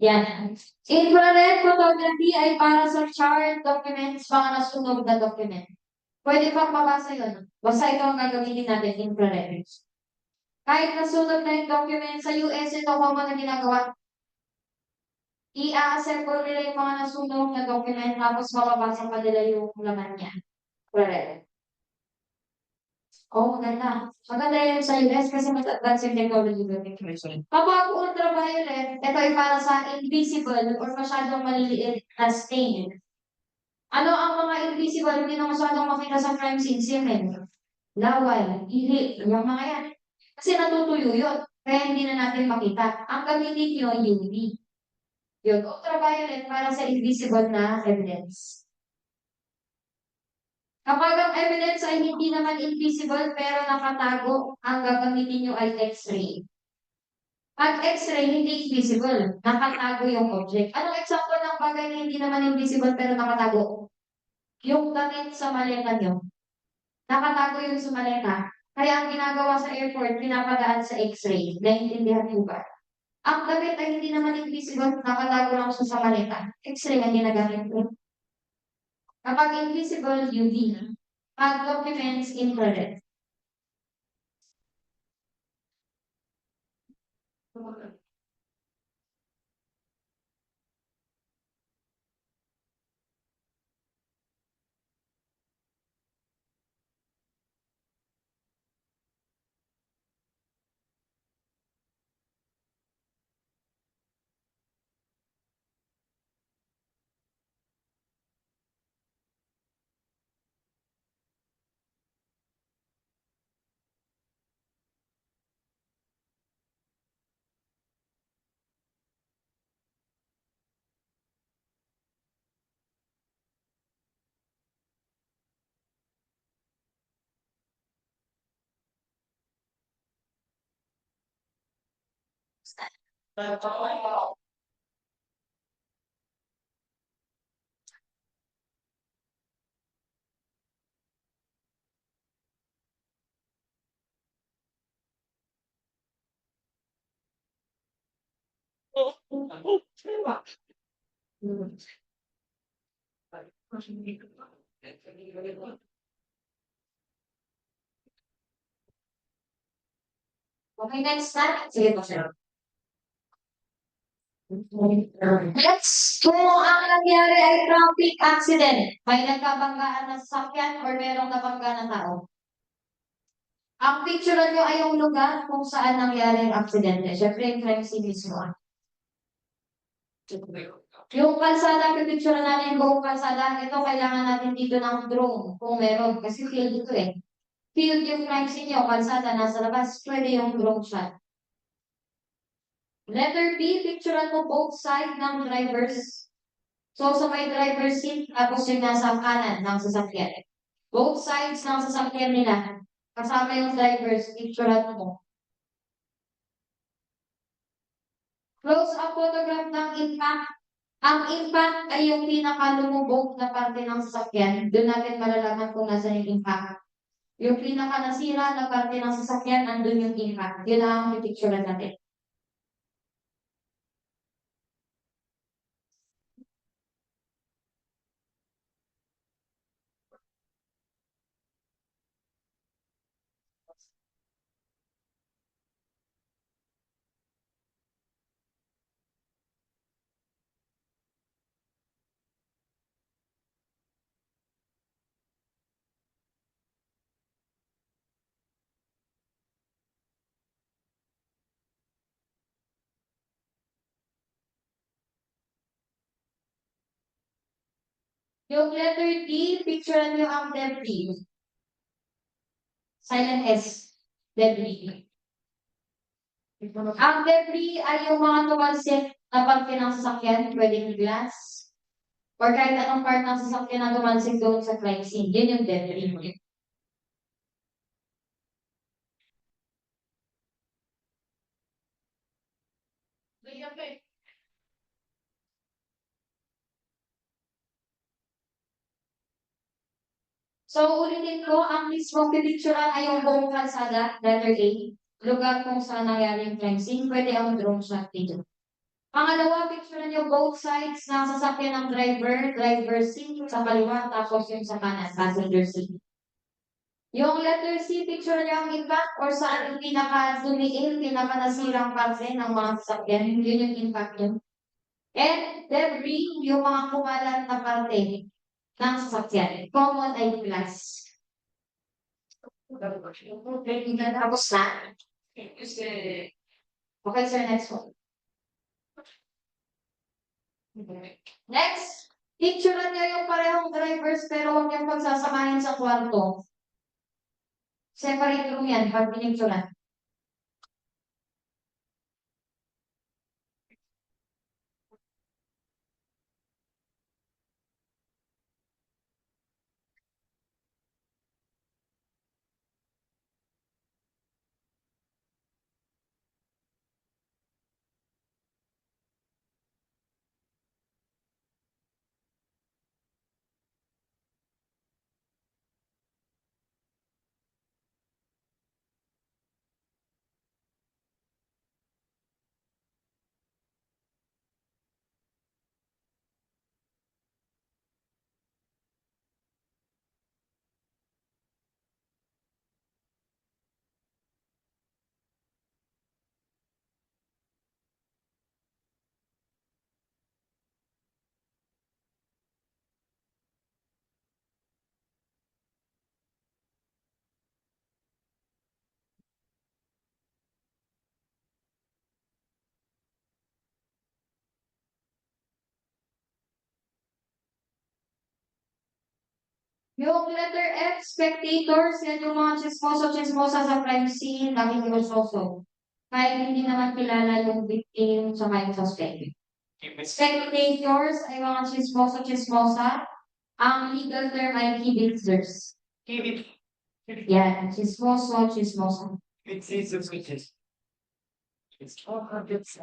[SPEAKER 1] Yan. Infrared photography ay para sa chart documents, mga nasunog na document. Pwede pang mabasa yun. Basta ito ang gagamitin natin, infrared. Kahit nasunog na yung document sa US, ito common na ginagawa. I-assemble nila yung mga nasunog na document tapos mababasa pa nila yung laman niya. Infrared. Oo, maganda. Maganda yun sa US kasi mas advanced yung technology doon. Kapag ultraviolet, ito ay para sa invisible or masyadong maliliit na stain. Ano ang mga invisible hindi na masyadong makita sa crime scene? Semen, laway, ihi, yung mga yan. Kasi natutuyo yun. Kaya hindi na natin makita. Ang gamitin nyo, UV. Yun, ultraviolet para sa invisible na evidence. Kapag ang evidence ay hindi naman invisible pero nakatago, ang gagamitin nyo ay X-ray. Pag X-ray, hindi invisible. Nakatago yung object. Anong example ng bagay na hindi naman invisible pero nakatago? Yung damit sa maleta nyo. Nakatago yung sa maleta. Kaya ang ginagawa sa airport, pinapadaan sa X-ray. Naiintindihan nyo ba? Ang damit ay hindi naman invisible, nakatago lang siya sa maleta. X-ray ang ginagamit ko. Kapag invisible, UV. Pag documents, infrared. Okay, next na. Sige po, sir. Next, kung ang nangyari ay traffic accident, may nagkabanggaan na sasakyan or merong nabangga na tao. Ang picture nyo ay yung lugar kung saan nangyari ang aksidente. Siyempre, yung crime scene mismo. Yung kalsada, pipicture natin yung buong kalsada. Ito, kailangan natin dito ng drone kung meron. Kasi field ito eh. Field yung crime scene nyo, kalsada, nasa labas. Pwede yung drone shot. Letter B, picturean mo both side ng drivers. So, sa may driver's seat, tapos yung nasa kanan ng sasakyan. Both sides ng sasakyan nila. Kasama yung drivers, picturean mo. Close-up photograph ng impact. Ang impact ay yung pinakalumubog na parte ng sasakyan. Doon natin malalaman kung nasa yung impact. Yung pinakanasira na parte ng sasakyan, andun yung impact. Yun ang pipicturean natin. Yung letter D, picturean nyo ang debris. Silent S. Debris. Ang debris ay yung mga tumalsik na parte ng sasakyan, pwedeng glass, or kahit anong part ng sasakyan na tumalsik doon sa crime scene. Yun yung debris. So, ulitin ko, ang mismong pipicturean ay yung buong kalsada, letter A. lugar kung saan nangyari yung crime scene, pwede ang drone shot dito. Pangalawa, picture niyo both sides ng sasakyan ng driver seat sa kaliwa, tapos yung sa kanan, passenger seat. Yung letter C, picture niyo ang impact or saan yung pinaka-dumiin, pinaka-nasirang parte ng mga sasakyan, yun yung impact yun. And debris, yung mga kumalat na parte ng sasakyan. Common ID class. Tapos na. Okay, sir, next one. Next, picturean niyo yung parehong drivers pero huwag niyong pagsasamahin sa kwarto. Separate room yan pag pinicturean. Yung letter F, spectators, yan yung mga chismosa sa crime scene, nakikiusoso. Kahit hindi naman kilala yung victim sa yung suspect. Spectators ay mga chismosa. Ang legal term ay kibitzers. Yan, chismosa.
[SPEAKER 2] It's easy to just. It's all habits.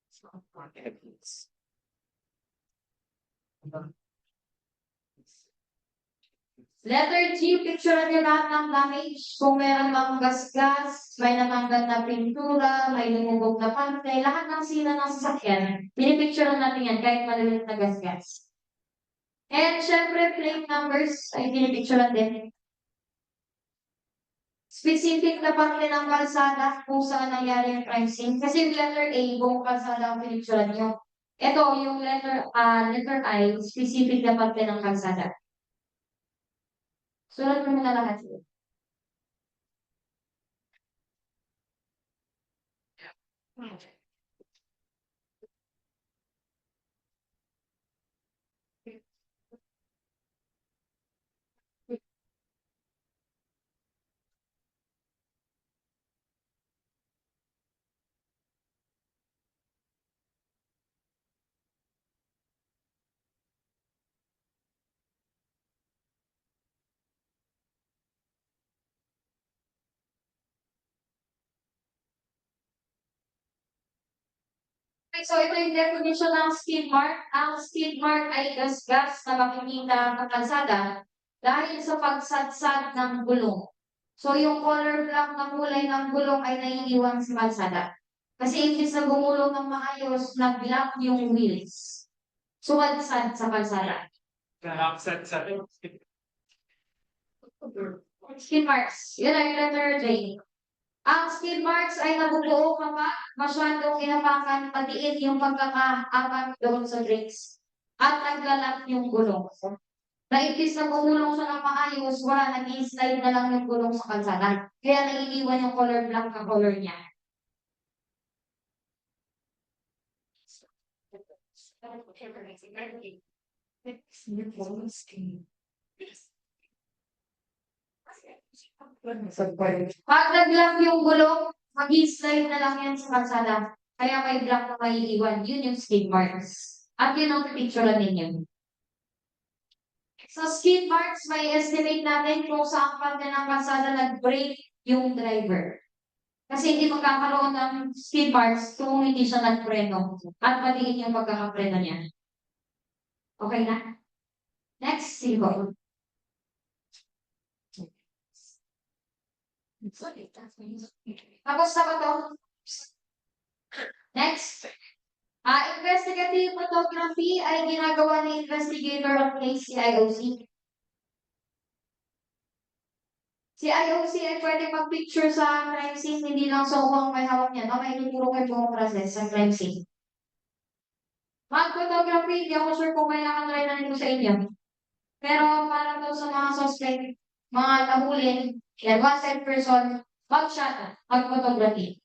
[SPEAKER 2] It's all habits.
[SPEAKER 1] Letter G, picture niyo lahat ng damage. Kung meron bang gasgas, may natanggal na pintura, may lumubog na pantay, lahat ng sila ng sasakyan, pinipicture natin yan kahit maliliit na gasgas. And syempre, plate numbers ay pinipicture din. Specific na parte ng kalsada kung saan nangyari yung crime scene. Kasi yung letter A, buong kalsada ang pinicture niyo. Ito, yung letter I, specific na parte ng kalsada. Sulat mo na lahat yun. Okay, so ito yung definition ng skid mark. Ang skid mark ay gasgas na makikita sa kalsada dahil sa pagsadsad ng gulong. So yung color black na kulay ng gulong ay naiiwan sa kalsada. Kasi imbis na gumulong ng maayos, nag-block yung wheels. Sumadsad sa kalsada.
[SPEAKER 2] Upset sa.
[SPEAKER 1] Skid marks. Yun ay letter J. Ang skid marks ay nabubuo kapag masyadong inapakan patiin yung pagkakaapat doon sa brakes at naglalak yung gulong. Naipis na gumulong siya ng maayos, wala, nag-i-slide na lang yung gulong sa kalsada. Kaya naiiwan yung color black na color niya. Pag nag-lock yung gulong, mag-i-slide na lang yan sa kalsada. Kaya may black na maiiwan. Yun yung skid marks. At yun ang picture ninyo. Sa skid marks, may estimate natin kung saan parte ng kalsada nag-brake yung driver. Kasi hindi magkakaroon ng skid marks kung hindi siya nagpreno. At maliit yung pagkakapreno niya. Okay na? Next, silver. Tapos na ba to? Next. Investigative photography ay ginagawa ng investigator of case si IOC. Si IOC ay pwede mag-picture sa crime scene, hindi lang sa uwang may hawak niyan. May ituturo kayo buong process sa crime scene. Mag-photography, hindi ako sure kung may nakatry na nito sa inyo. Pero para daw sa mga suspect, mga nahuli, yan, wanted person, mag-shot, mag-photography.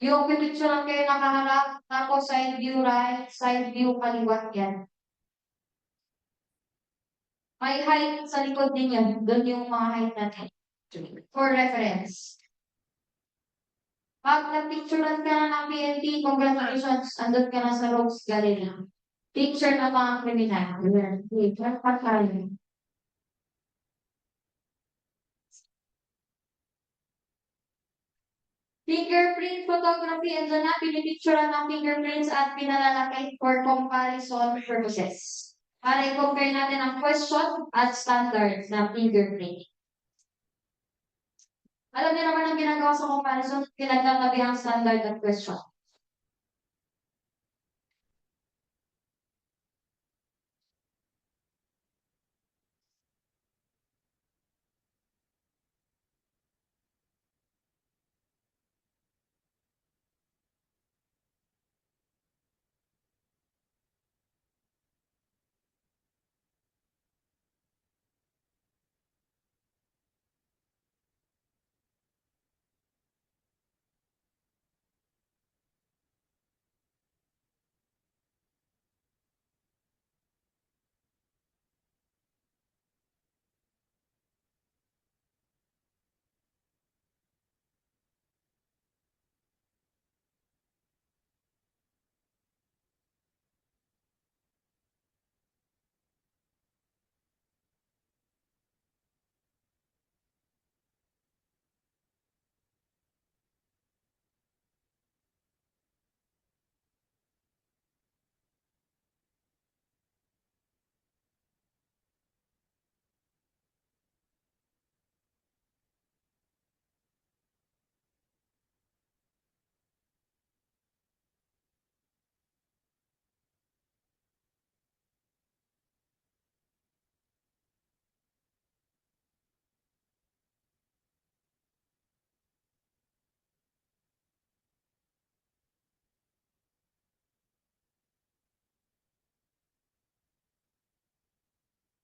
[SPEAKER 1] Yung pipicture lang kayo nakaharap, tapos side view right, side view kaliwat yan. May height sa likod din yan. Doon yung mga height natin. For reference. Pag na-picturean ka na ng PNP, congratulations, andun ka na sa Rose Gallery. Picture na mga kriminal. Fingerprint photography, andun na, pinipicturean ng fingerprints at pinalalaki for comparison purposes. Para i-compare natin ang question at standard ng fingerprint. Alam niyo naman ang ginagawa sa comparison, pinagtatabi ang standard at question.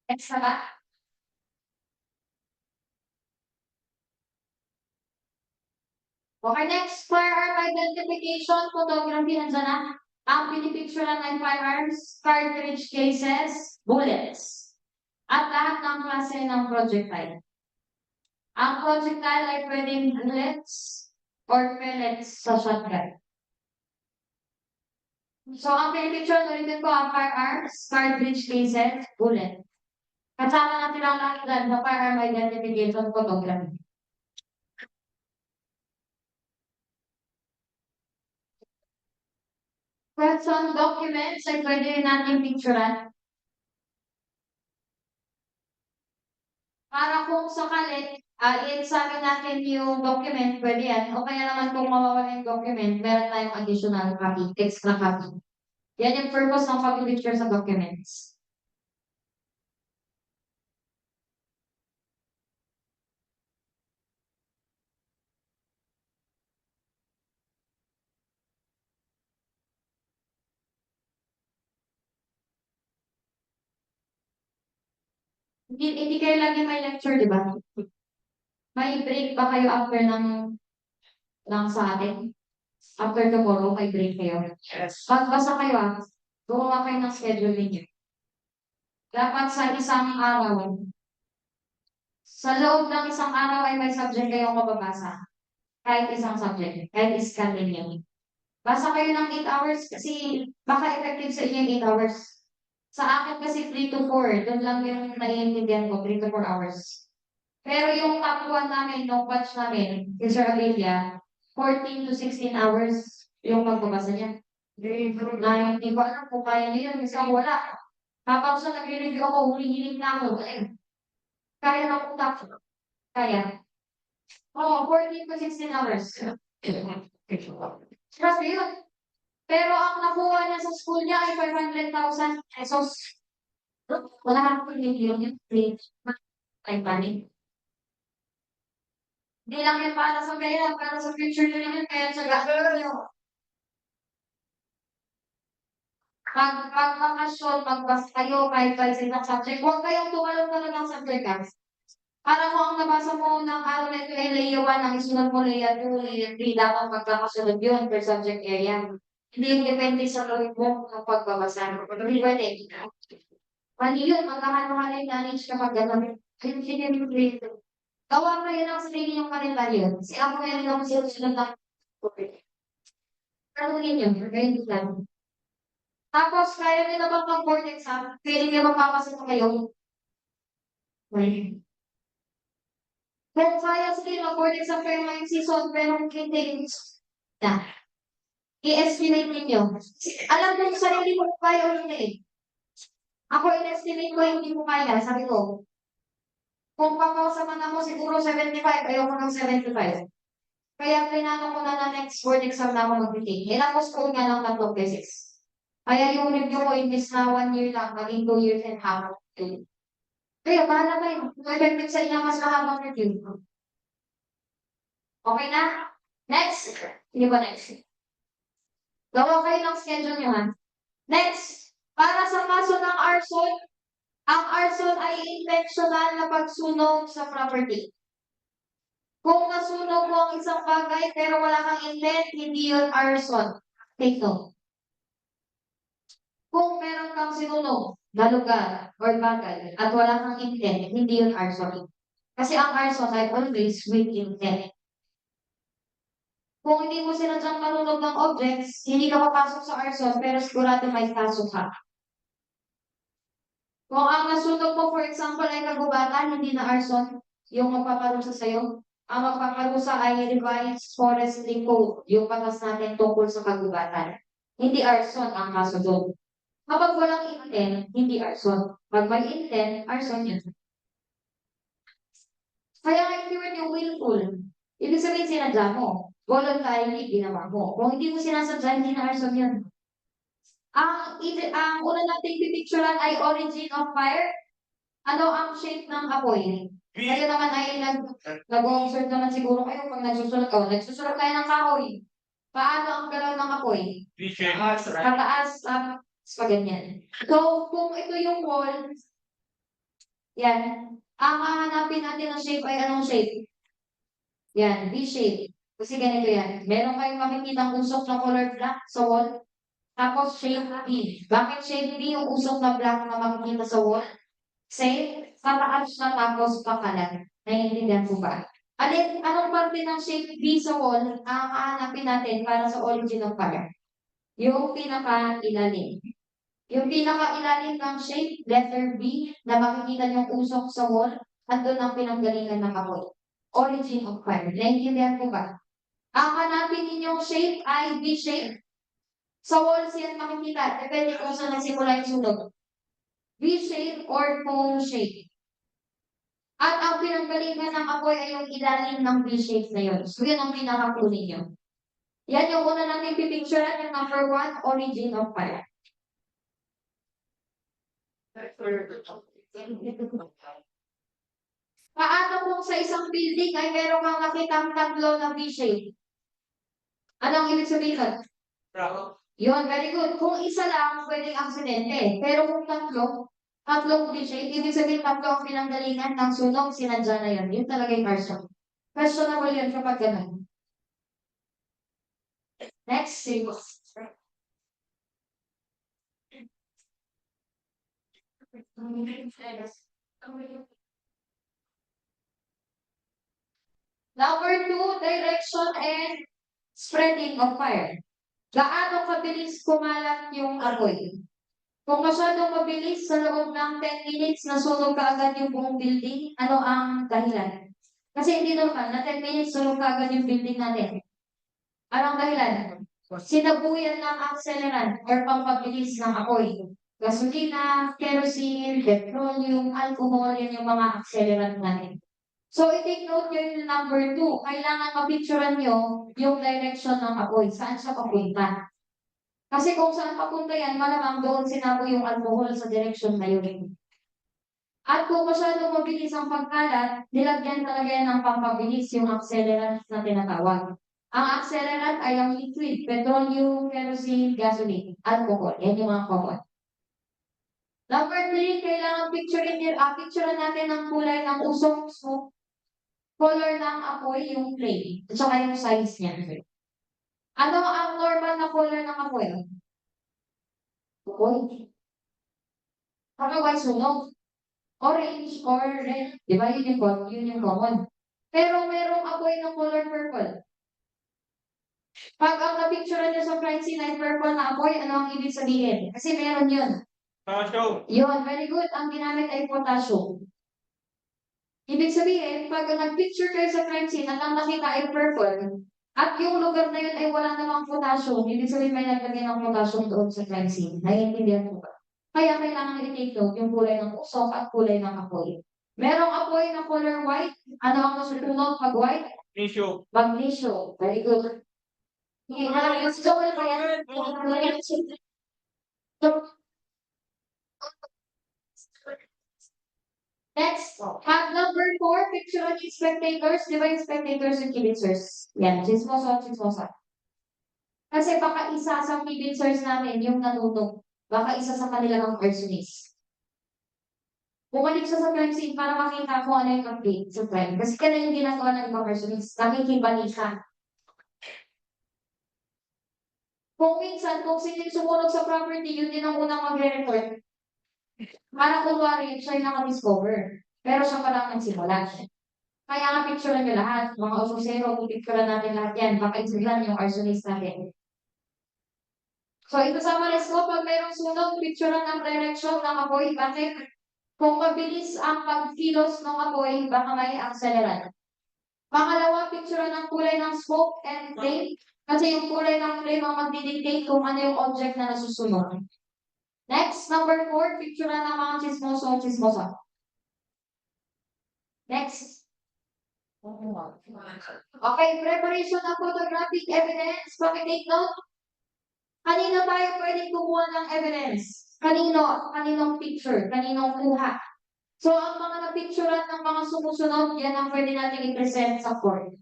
[SPEAKER 1] Next na ba? Okay, next, firearm identification, photography, nandiyan na. Ang pinipicture ng firearms, cartridge cases, bullets. At lahat ng klase ng projectile. Ang projectile ay pwedeng bullets or pellets sa shotgun. So, ang pinipicture, ulitin ko, ang firearms, cartridge cases, bullet. Kasama natin ang lahat dyan sa firearm identification photography. Question documents ay pwede rin natin picturean. Para kung sakali, i-examine natin yung document, pwede yan. O kaya naman kung mawawala yung document, meron tayong additional copy, extra copy. Yan yung purpose ng pag-picture sa documents. Hindi kayo lagi may lecture, di ba? May break ba kayo after ng sa atin? After tomorrow, may break kayo.
[SPEAKER 2] Yes.
[SPEAKER 1] Pagbasa kayo gumawa kayo ng schedule ninyo. Dapat sa isang araw, sa loob ng isang araw ay may subject kayong mababasa. Kahit isang subject, kahit iskan ninyo. Basa kayo ng 8 hours kasi baka effective sa inyo yung 8 hours. Sa akin kasi 3 to 4, doon lang yung naiintindihan ko, 3 to 4 hours. Pero yung top 1 namin, yung batch namin, si Sir Amelia, 14 to 16 hours yung magbabasa niya. Na hindi ko alam kung kaya niya yun, kasi ako wala. Habang sa nagre-review ako, humihiling na ako. Kaya na utak. Kaya. Oo, 14 to 16 hours. Grabe yun. Pero ang nakuha niya sa school niya ay 500,000 pesos. Wala kang million yun. Like money. Hindi lang yan para sa pera, para sa future nyo yun. Kaya tsagaan nyo. Pag-bakasyon, magbasa kayo kahit pansin ng subject. Huwag kayong tumalong na ng subject guys. Para mo ang nabasa mo ng araw na ito ay Lea 1, ang isunod mo Lea 2, Lea 3, dapat magkakasunod yun per subject area. Hindi yung depende sa lawin mo ng pagbabasa. Hindi pwede. Mali yun, magkakano-kano yung knowledge kapag gano'n. Hindi. Gawa kayo ng sarili yung kalendaryo. Si ako ngayon lang sinusunod ng kanunin yun, ganyan lang. Tapos, kaya nila bang pag-board exam? Pwede kayo magpapasok kayo. Kung kaya sige, mag-board exam kayo ngayong season, pero hindi na. I-estimate ninyo. Alam mo yung sarili mo kung kaya o hindi. Ako, in-estimate ko hindi mo kaya. Sabi ko, kung papausaman ako siguro 75, ayoko ng 75. Kaya pinano ko na na next board exam na ako mag-take. Inapos ko nga ng 3 beses. Kaya yung review ko, imbis na 1 year lang, maging 2 years and a half. Kaya, bahala kayo. Kung effective sa inyo, mas mahabang review. Okay na? Next. Hindi ba next? Gawa kayo ng schedule nyo, ha? Next. Para sa kaso ng arson, ang arson ay intentional na pagsunog sa property. Kung nasunog mo ang isang bagay pero wala kang intent, hindi yun arson. Take note. Kung meron kang sinunog na lugar or bagay at wala kang intent, hindi yun arson. Kasi ang arson ay always with intent. Kung hindi mo sinadyang manunog ng objects, hindi ka papasok sa arson pero sigurado may kaso ka. Kung ang nasunog mo, for example, ay kagubatan, hindi na arson, yung magpaparusa sa'yo. Ang magpaparusa ay revised forestry code, yung batas natin tungkol sa kagubatan. Hindi arson ang kaso doon. Kapag walang intent, hindi arson. Pag may intent, arson yun. Kaya nga hindi rin yung willful. Ibig sabihin sinadya mo. Voluntarily ginawa mo. Kung hindi mo sinasadya, hindi na arson yun. Ang una nating pipicturean ay origin of fire. Ano ang shape ng apoy? Kayo naman ay nag-observe naman siguro kayo pag nagsusulat ka. Nagsusulat tayo ng kahoy. Paano ang galaw ng apoy? Pataas, ganyan. So, kung ito yung wall, yan. Ang hahanapin natin ng shape ay anong shape? Yan, V-shape. Kasi ganito yan. Meron kayong makikita usok na color black sa wall. Tapos shape B. Bakit shape B yung usok na black na makikita sa wall? Say, pataas na tapos pakalan. Naiintindihan po ba? Anong parte ng shape B sa wall ang hahanapin natin para sa origin of fire? Yung pinaka-ilalim. Yung pinaka-ilalim ng shape, letter B, na makikita niyong usok sa wall, andun ang pinanggalingan ng apoy. Origin of fire. Naiintindihan po ba? Ang hanapin ninyong shape ay B-shape. Sa walls yan makikita, depende kung saan nagsimula yung sunog. V-shape or cone shape. At ang pinanggalingan ng apoy ay yung ilalim ng V-shape na yun. So yun ang pinakakunin nyo. Yan yung una natin pipicturean, yung number 1, origin of fire. Paano kung sa isang building ay meron kang nakitang tatlo na V-shape? Anong ibig sabihin nun? Yun, very good. Kung isa lang, pwedeng aksidente. Pero kung tatlong V-shape, ibig sabihin tatlo ang pinanggalingan ng sunog, sinadya na yun. Yun talaga yung arson. Questionable yun kapag ganun. Next, series. Number 2, direction and spreading of fire. Gaano kabilis kumalat yung apoy? Kung masyadong mabilis, sa loob ng 10 minutes, nasunog ka agad yung buong building, ano ang dahilan? Kasi hindi normal, na 10 minutes, sunog ka agad yung building natin. Anong dahilan? Sinabuyan ng accelerant or pampabilis ng apoy. Gasolina, kerosene, petroleum, alcohol, yan yung mga accelerant natin. So, i-take note nyo yung number 2. Kailangan mapicturean nyo yung direction ng apoy. Saan siya papunta? Kasi kung saan papunta yan, malamang doon sinabi yung alcohol sa direction na yun. At kung masyadong mabilis ang pagkalat, nilagyan talaga yan ng pampabilis yung accelerant na tinatawag. Ang accelerant ay ang liquid, petroleum, kerosene, gasoline, alcohol. Yan yung mga common. Number 3, kailangan picturean natin ang kulay ng usok, smoke, color ng apoy, yung flame, at saka yung size niya. Ano ang normal na color ng apoy? Apoy. Ano ba sunog? Orange or red. Di ba yun yung common. Pero merong apoy ng color purple. Pag ang na-picture niya sa crime scene ay purple na apoy, ano ang ibig sabihin? Kasi meron yun.
[SPEAKER 2] Potassium.
[SPEAKER 1] Yun, very good. Ang ginamit ay potassium. Ibig sabihin, pag nag-picture kayo sa crime scene at ang nakita ay purple, at yung lugar na yun ay wala namang potassium, ibig sabihin may naglagay ng potassium doon sa crime scene. Naiintindihan mo ba? Kaya kailangan i-take note yung kulay ng usok at kulay ng apoy. Merong apoy na color white. Ano ang masusunod pag white?
[SPEAKER 2] Magnesium.
[SPEAKER 1] Magnesium. Very good. Gusto ko na kaya. Next, at number 4, picture on yung spectators. Di ba yung spectators yung kibitzers? Yan, chismosa, chismosa. Kasi baka isa sa kibitzers namin yung nanunog. Baka isa sa kanila ng arsonist. Bumalik siya sa crime scene para makita kung ano yung update sa crime. Kasi kaya yung ginagawa ng ibang arsonist, nakikibalita. Kung minsan, kung sino yung sumunod sa property, yun din ang unang magre-report. Para kunwari, siya yung nakadiscover. Pero siya pa lang nagsimula. Kaya nga picture nyo lahat. Mga officero, pipicture natin lahat yan. Baka isiglan yung arsonist natin. So, ito sa malis ko, pag mayroong sunog, picture ang direction ng apoy. Bakit? Kung mabilis ang pagkilos ng apoy, baka may accelerant. Pangalawa, picture ng kulay ng smoke and flame. Kasi yung kulay ng flame ang magdidictate kung ano yung object na nasusunog. Next, number 4, picture ng mga chismoso, chismosa. Next. Okay, preparation ng photographic evidence. Paki-take note. Kanino tayo pwedeng kumuha ng evidence? Kanino? Kaninong picture? Kaninong kuha? So, ang mga na-picturean ng mga sumusunod, yan ang pwede natin i-present sa court.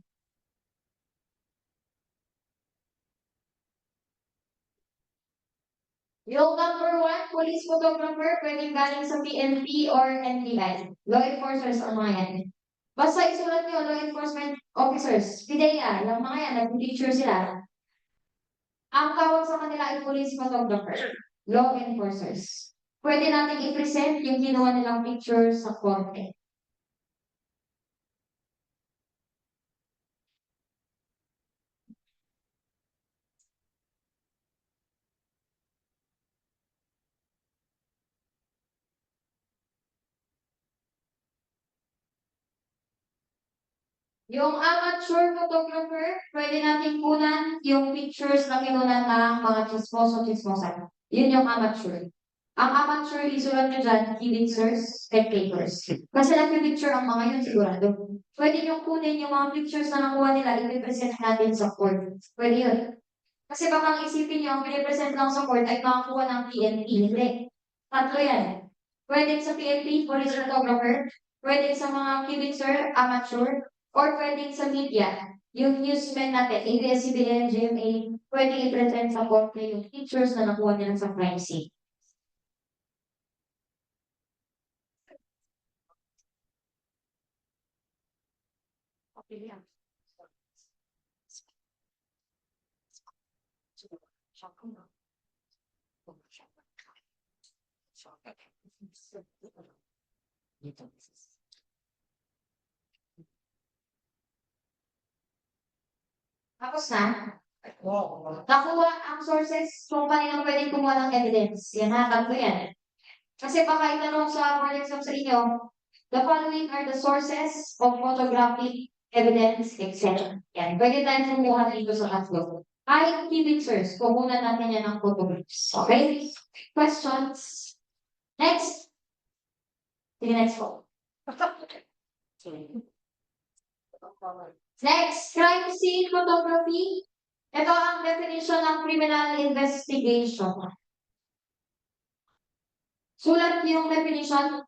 [SPEAKER 1] Yung number 1, police photographer, pwedeng galing sa PNP or NBI. Law enforcers ang mga yan. Basta isulat nyo, law enforcement officers, PIDEA, yung mga yan, nag-picture sila. Ang tawag sa kanila ay police photographer, law enforcers. Pwede natin i-present yung ginawa nilang picture sa korte. Yung amateur photographer, pwede natin kunan yung pictures na kinunan ng mga chismoso-chismosa. Yun yung amateur. Ang amateur, isulat nyo dyan, kibitzers, spectators. Kasi nag-picture ang mga yun sigurado. Pwede nyo kunin yung mga pictures na nakuha nila, i-present natin sa court. Pwede yun. Kasi baka isipin nyo, ang pinipresent lang sa court ay makakuha ng PNP. Hindi. Tatlo yan. Pwede sa PNP, police photographer. Pwede sa mga kibitzer, amateur. Or pwede sa media. Yung newsmen natin, ABS-CBN, GMA, pwede i-present sa court yung pictures na nakuha nila sa crime scene. Tapos na, nakuha ang sources kung kanino pwedeng kumuha ng evidence. Yan ha, tatlo yan. Kasi baka itanong sa board exam sa inyo, the following are the sources of photographic evidence, etc. Yan, pwede tayong kumuha dito sa tatlo. Kahit kibitzers, kukunan natin yan ng photographs. Okay? Questions? Next. Sige, next po. Next, crime scene photography. Ito ang definition ng criminal investigation. Sulat yung definition.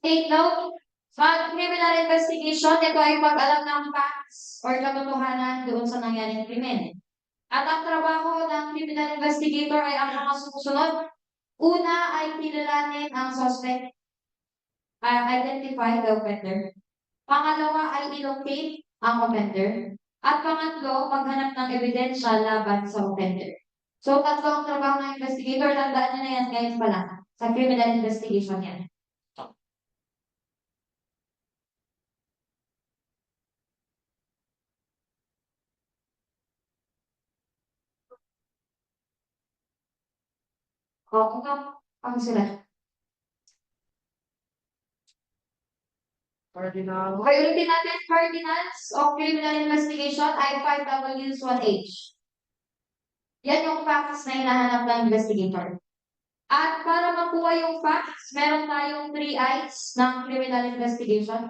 [SPEAKER 1] Take note, sa criminal investigation, ito ay pag-alam ng facts or katotohanan doon sa nangyaring krimen. At ang trabaho ng criminal investigator ay ang mga sumusunod. Una ay kilalanin ang suspect, identify the offender. Pangalawa ay i-locate ang offender. At pangatlo, maghanap ng ebidensya laban sa offender. So, tatlo ang trabaho ng investigator. Tandaan nyo na yan ngayon pa lang. Sa criminal investigation yan. Oo nga. Ang sila.
[SPEAKER 2] Cardinal.
[SPEAKER 1] Okay, ulitin natin. Cardinals of criminal investigation ay 5Ws 1H. Yan yung facts na hinahanap ng investigator. At para makuha yung facts, meron tayong 3 I's ng criminal investigation.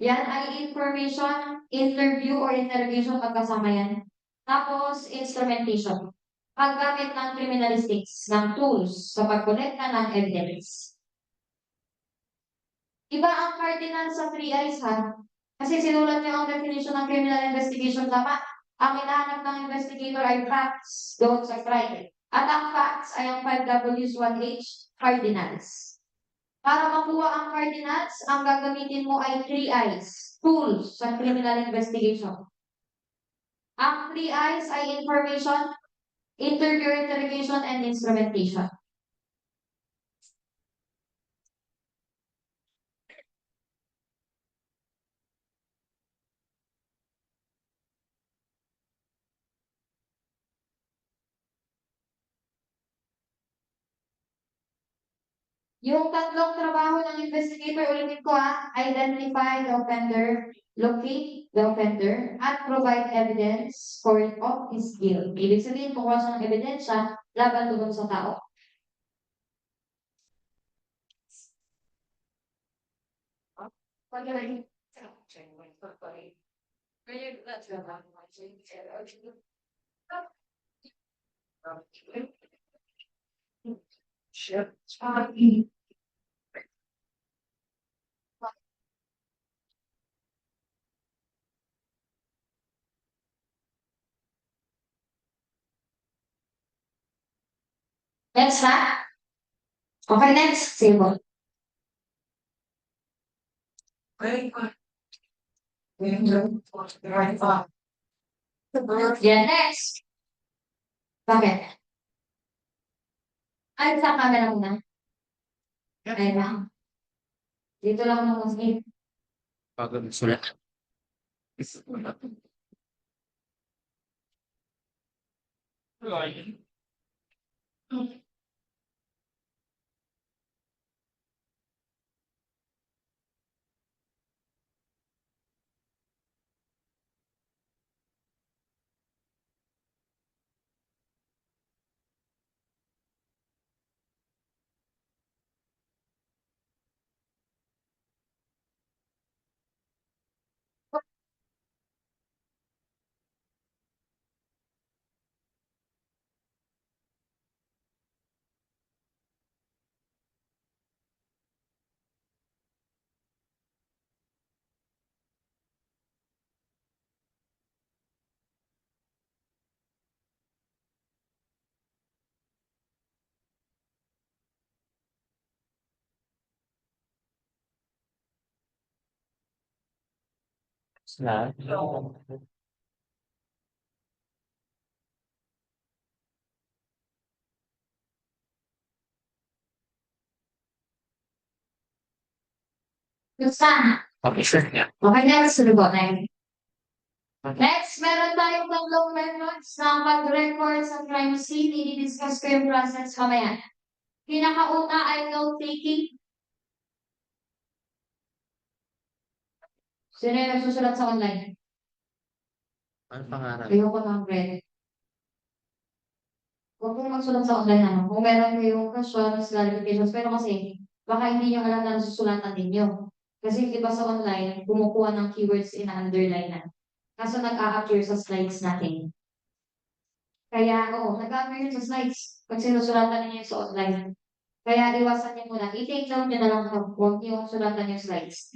[SPEAKER 1] Yan ay information, interview, or interrogation pagkasama yan. Tapos, instrumentation. Paggamit ng criminalistics, ng tools sa pagkolekta ng evidence. Iba ang cardinal sa 3 I's ha. Kasi sinulat niyo ang definition ng criminal investigation tama. Ang hinahanap ng investigator ay facts doon sa crime. At ang facts ay ang 5Ws 1H cardinals. Para makuha ang cardinals, ang gagamitin mo ay 3 I's, tools sa criminal investigation. Ang 3 I's ay information, interview, interrogation, and instrumentation. Yung tatlong trabaho ng investigator, ulitin ko identify the offender, locate the offender, at provide evidence for of his guilt. Ibig sabihin, kukuha siya ng ebidensya laban doon sa tao. Next na. Okay, next. Simple. Yeah, next. Bakit? Ay, sa camera muna. Ay, lang. Dito lang mo sige.
[SPEAKER 2] Pagod sulat. Na.
[SPEAKER 1] Gusto.
[SPEAKER 2] Okay, sure. Yeah.
[SPEAKER 1] Okay, next, sugot na yun. Next, meron tayong tatlong methods na mag-record sa crime scene. I-discuss ko yung process mamaya. Pinakauna ay note-taking. Sino yung nagsusulat sa online?
[SPEAKER 2] Ano pangarap?
[SPEAKER 1] Ayoko ng credit. Huwag kong magsulat sa online ano. Kung meron kayong questions, clarifications, pero kasi baka hindi nyo alam na nasusulatan ninyo. Kasi di ba sa online, kumukuha ng keywords ina-underline na. Kaso nag-a-appear sa slides natin. Kaya, oo, nag-a-appear sa slides pag sinusulatan ninyo sa online. Kaya iwasan niyo muna. I-take note niyo na lang huwag niyo sulatan yung slides.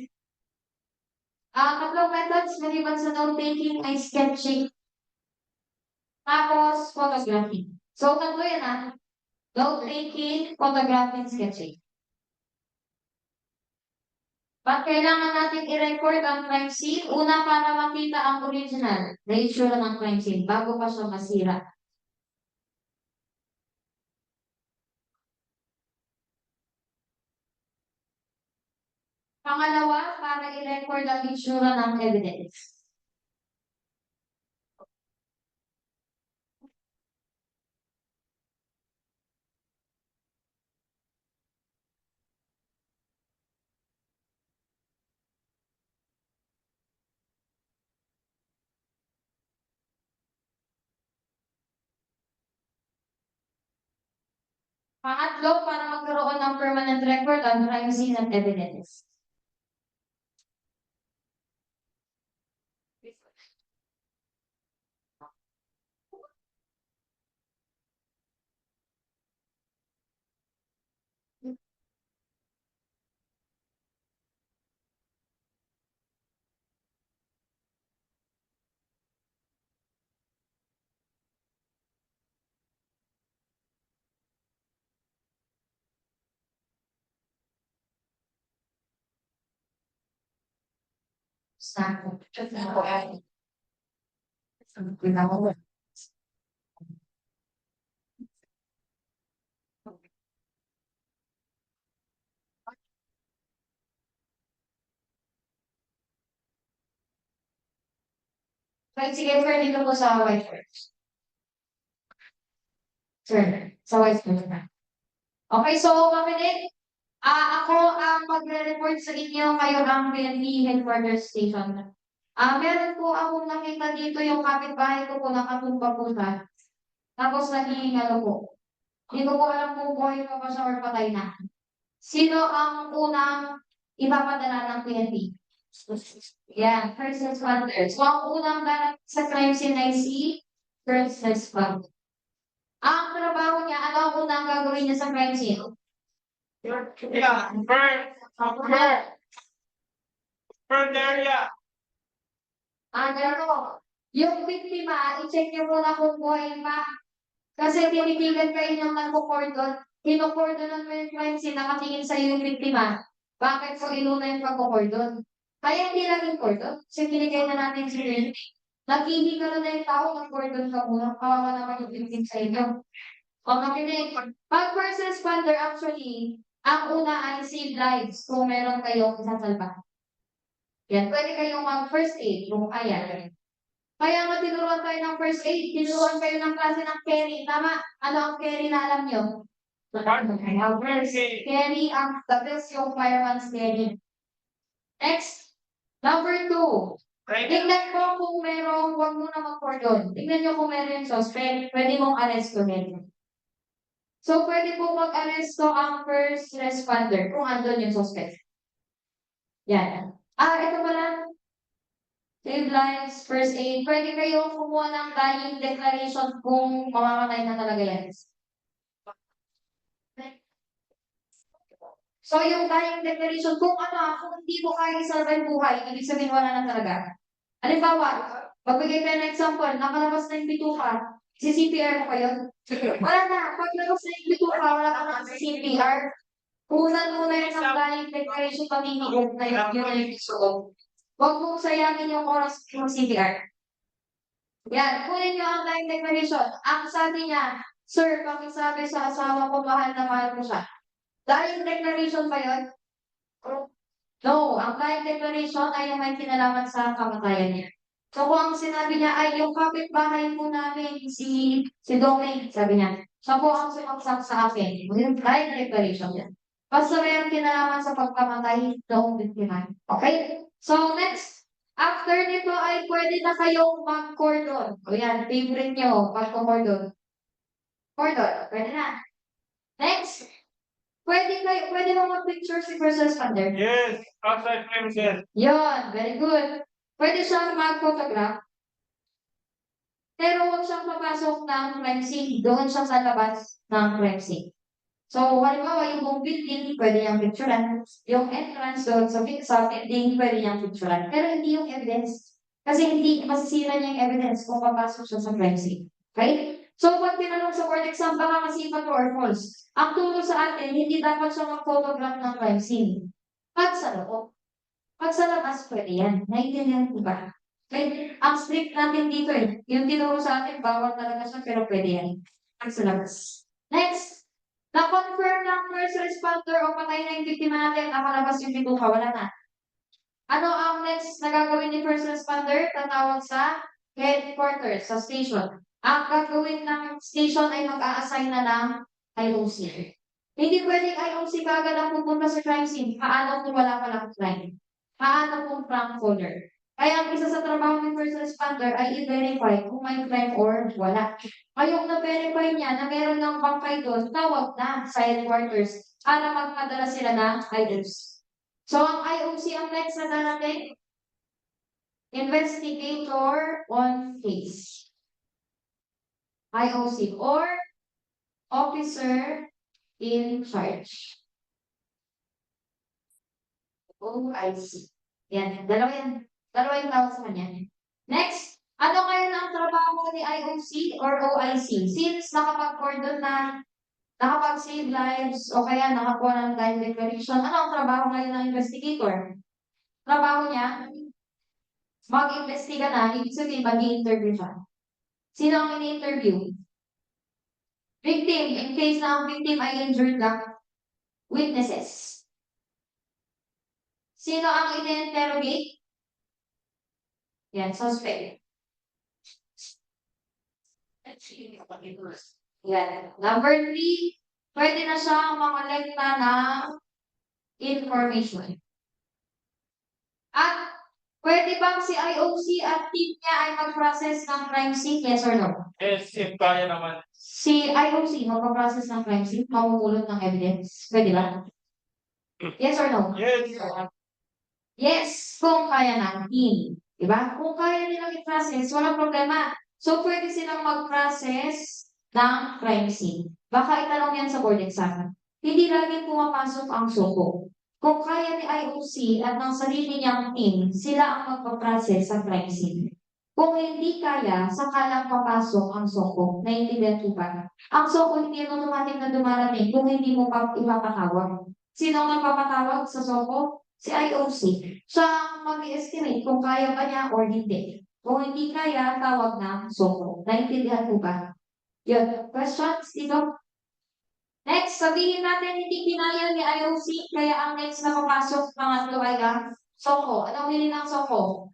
[SPEAKER 1] Tatlong methods maliban sa note-taking ay sketching. Tapos, photography. So, tatlo yan note-taking, photography, and sketching. Ba't kailangan natin i-record ang crime scene? Una, para makita ang original na itsura ng crime scene bago pa siya masira. Pangalawa, para i-record ang itsura ng evidence. Pangatlo, para magkaroon ng permanent record ang crime scene at evidence. Sa Right, sige, sir, dito po sa whiteboard. Sir, sa whiteboard na. Okay, so makinig. Ako ang magre-report sa inyo, kayo ang PNP Headquarters Station. Meron po akong nakita dito yung kapitbahay ko po nakatumba po siya. Tapos nahihingalo po. Hindi ko po alam kung buhay pa ba siya or patay na. Sino ang unang ipapadala ng PNP? Yan, first responder. So, ang unang darat sa crime scene ay si first responder. Ang trabaho niya, ano ang unang gagawin niya sa crime scene?
[SPEAKER 2] Yeah, burn area.
[SPEAKER 1] Gano'n. Yung biktima, i-check niyo muna kung buhay pa. Kasi tinitigan kayo ng nagko-cordon. Kino-cordonan mo yung crime scene, nakatingin sa yung biktima. Bakit so inuna yung pagko-cordon? Kaya hindi lang yung cordon. Kasi binigay na natin si Ren. Naghihingalo na yung tao ng cordon ka muna. Kawawa naman yung victim sa inyo. O makinig. Pag first responder, actually, ang una ay save lives kung meron kayong isasalba. Yan, pwede kayong mag-first aid kung kaya. Kaya nga tinuruan tayo ng first aid, tinuruan kayo ng klase ng carry. Tama? Ano ang carry na alam nyo? Carry ang the best yung fireman's carry. Next, number 2. Tingnan mo kung merong, huwag mo na mag-cordon. Tingnan nyo kung meron yung suspect, pwede mong arrestuhin. So, pwede po mag-aresto ang first responder kung andun yung suspect. Yan. Ito pala. Save lives, first aid. Pwede kayong kumuha ng dying declaration kung mamamatay na talaga yan. So, yung dying declaration, kung kung hindi mo kaya i-survive buhay, ibig sabihin wala na talaga. Halimbawa, magbigay tayo ng example, nakalabas na yung bituka, si-CPR mo kayo? Wala na. Pag nalabas na yung bituka, wala ka na CPR. Kunan muna yung dying declaration, pamimigod na yung gusto. Huwag mong sayangin yung oras ng CPR. Yan, kunin niyo ang time declaration. Ang sabi niya, Sir, pakisabi sa asawa ko, mahal na mahal ko siya. Dying declaration ba yun? No, ang dying declaration ay yung may kinalaman sa kamatayan niya. So kung ang sinabi niya ay yung kapitbahay po namin, si Dominic, sabi niya, siya po ang sumaksak sa akin. Yung dying declaration niya. Basta may kinalaman sa pagkamatay noong biktima. Okay? So next, after nito ay pwede na kayong mag-cordon. O yan, favorite nyo, mag-cordon. Cordon, pwede na. Next, pwede mo mag-picture si first responder.
[SPEAKER 2] Yes, outside frame, sir.
[SPEAKER 1] Yun, very good. Pwede siyang mag-photograph. Pero huwag siyang papasok ng crime scene. Doon siya sa labas ng crime scene. So, halimbawa, yung buong building, pwede niyang picturean. Yung entrance doon sa building, pwede niyang picturean. Pero hindi yung evidence. Kasi hindi masisira niya yung evidence kung papasok siya sa crime scene. Okay? So, pag tinanong sa court exam, baka masipat or false. Ang turo sa atin, hindi dapat siya mag-photograph ng crime scene. Pag sa loob. Pag sa labas, pwede yan. Naiintindihan ko ba? Okay? Ang strict natin dito eh. Yung tinuro sa atin, bawal talaga siya, pero pwede yan. Pag sa labas. Next, na-confirm ng first responder o patay na yung biktima natin, nakalabas yung bituka, wala na. Ano ang next na gagawin ni first responder? Tatawag sa headquarters, sa station. Ang gagawin ng station ay mag-a-assign na ng IOC. Hindi pwedeng IOC kagad ang pupunta sa crime scene. Paano kung wala palang crime? Paano kung prank caller? Kaya ang isa sa trabaho ng first responder ay i-verify kung may crime or wala. Ngayong na-verify niya na meron ng bangkay doon, tawag na sa headquarters para magpadala sila ng items. So, ang IOC ang next na darating, investigator on case. IOC or officer in charge. OIC. Yan, dalawa yan. Dalawa yung tawag sa kanya. Next, ano kaya ang trabaho ni IOC or OIC? Since nakapag-cordon na, nakapag-save lives, o kaya nakakuha ng time declaration, ano ang trabaho ngayon ng investigator? Trabaho niya, mag-investiga na, ibig sabihin, mag-i-interview siya. Sino ang ini-interview? Victim, in case na ang victim ay injured lang. Witnesses. Sino ang ini-interrogate? Yan, suspect. Yan. Number 3, pwede na siyang makolekta ng information. At pwede bang si IOC at team niya ay mag-process ng crime scene? Yes or no?
[SPEAKER 2] Yes, if kaya naman.
[SPEAKER 1] Si IOC mag-process ng crime scene, mamumulot ng evidence. Pwede ba? Yes or no?
[SPEAKER 2] Yes.
[SPEAKER 1] Yes, kung kaya ng team. Diba? Kung kaya nilang i-process, walang problema. So, pwede silang mag-process ng crime scene. Baka itanong yan sa board exam. Hindi lagi pumapasok ang suko. Kung kaya ni IOC at ng sarili niyang team, sila ang magpaprocess sa crime scene. Kung hindi kaya, saka lang papasok ang soko. Naiintindihan ko ba? Ang soko hindi yan automatic na dumarating kung hindi mo pa ipapatawag. Sino ang magpapatawag sa soko? Si IOC. Siya ang mag-estimate kung kaya ba niya or hindi. Kung hindi kaya, tawag na soko. Naiintindihan ko ba? Yun. Questions dito? Next, sabihin natin hindi kinaya ni IOC, kaya ang next na papasok pangatlo ay ang soko. Anong hili ng soko?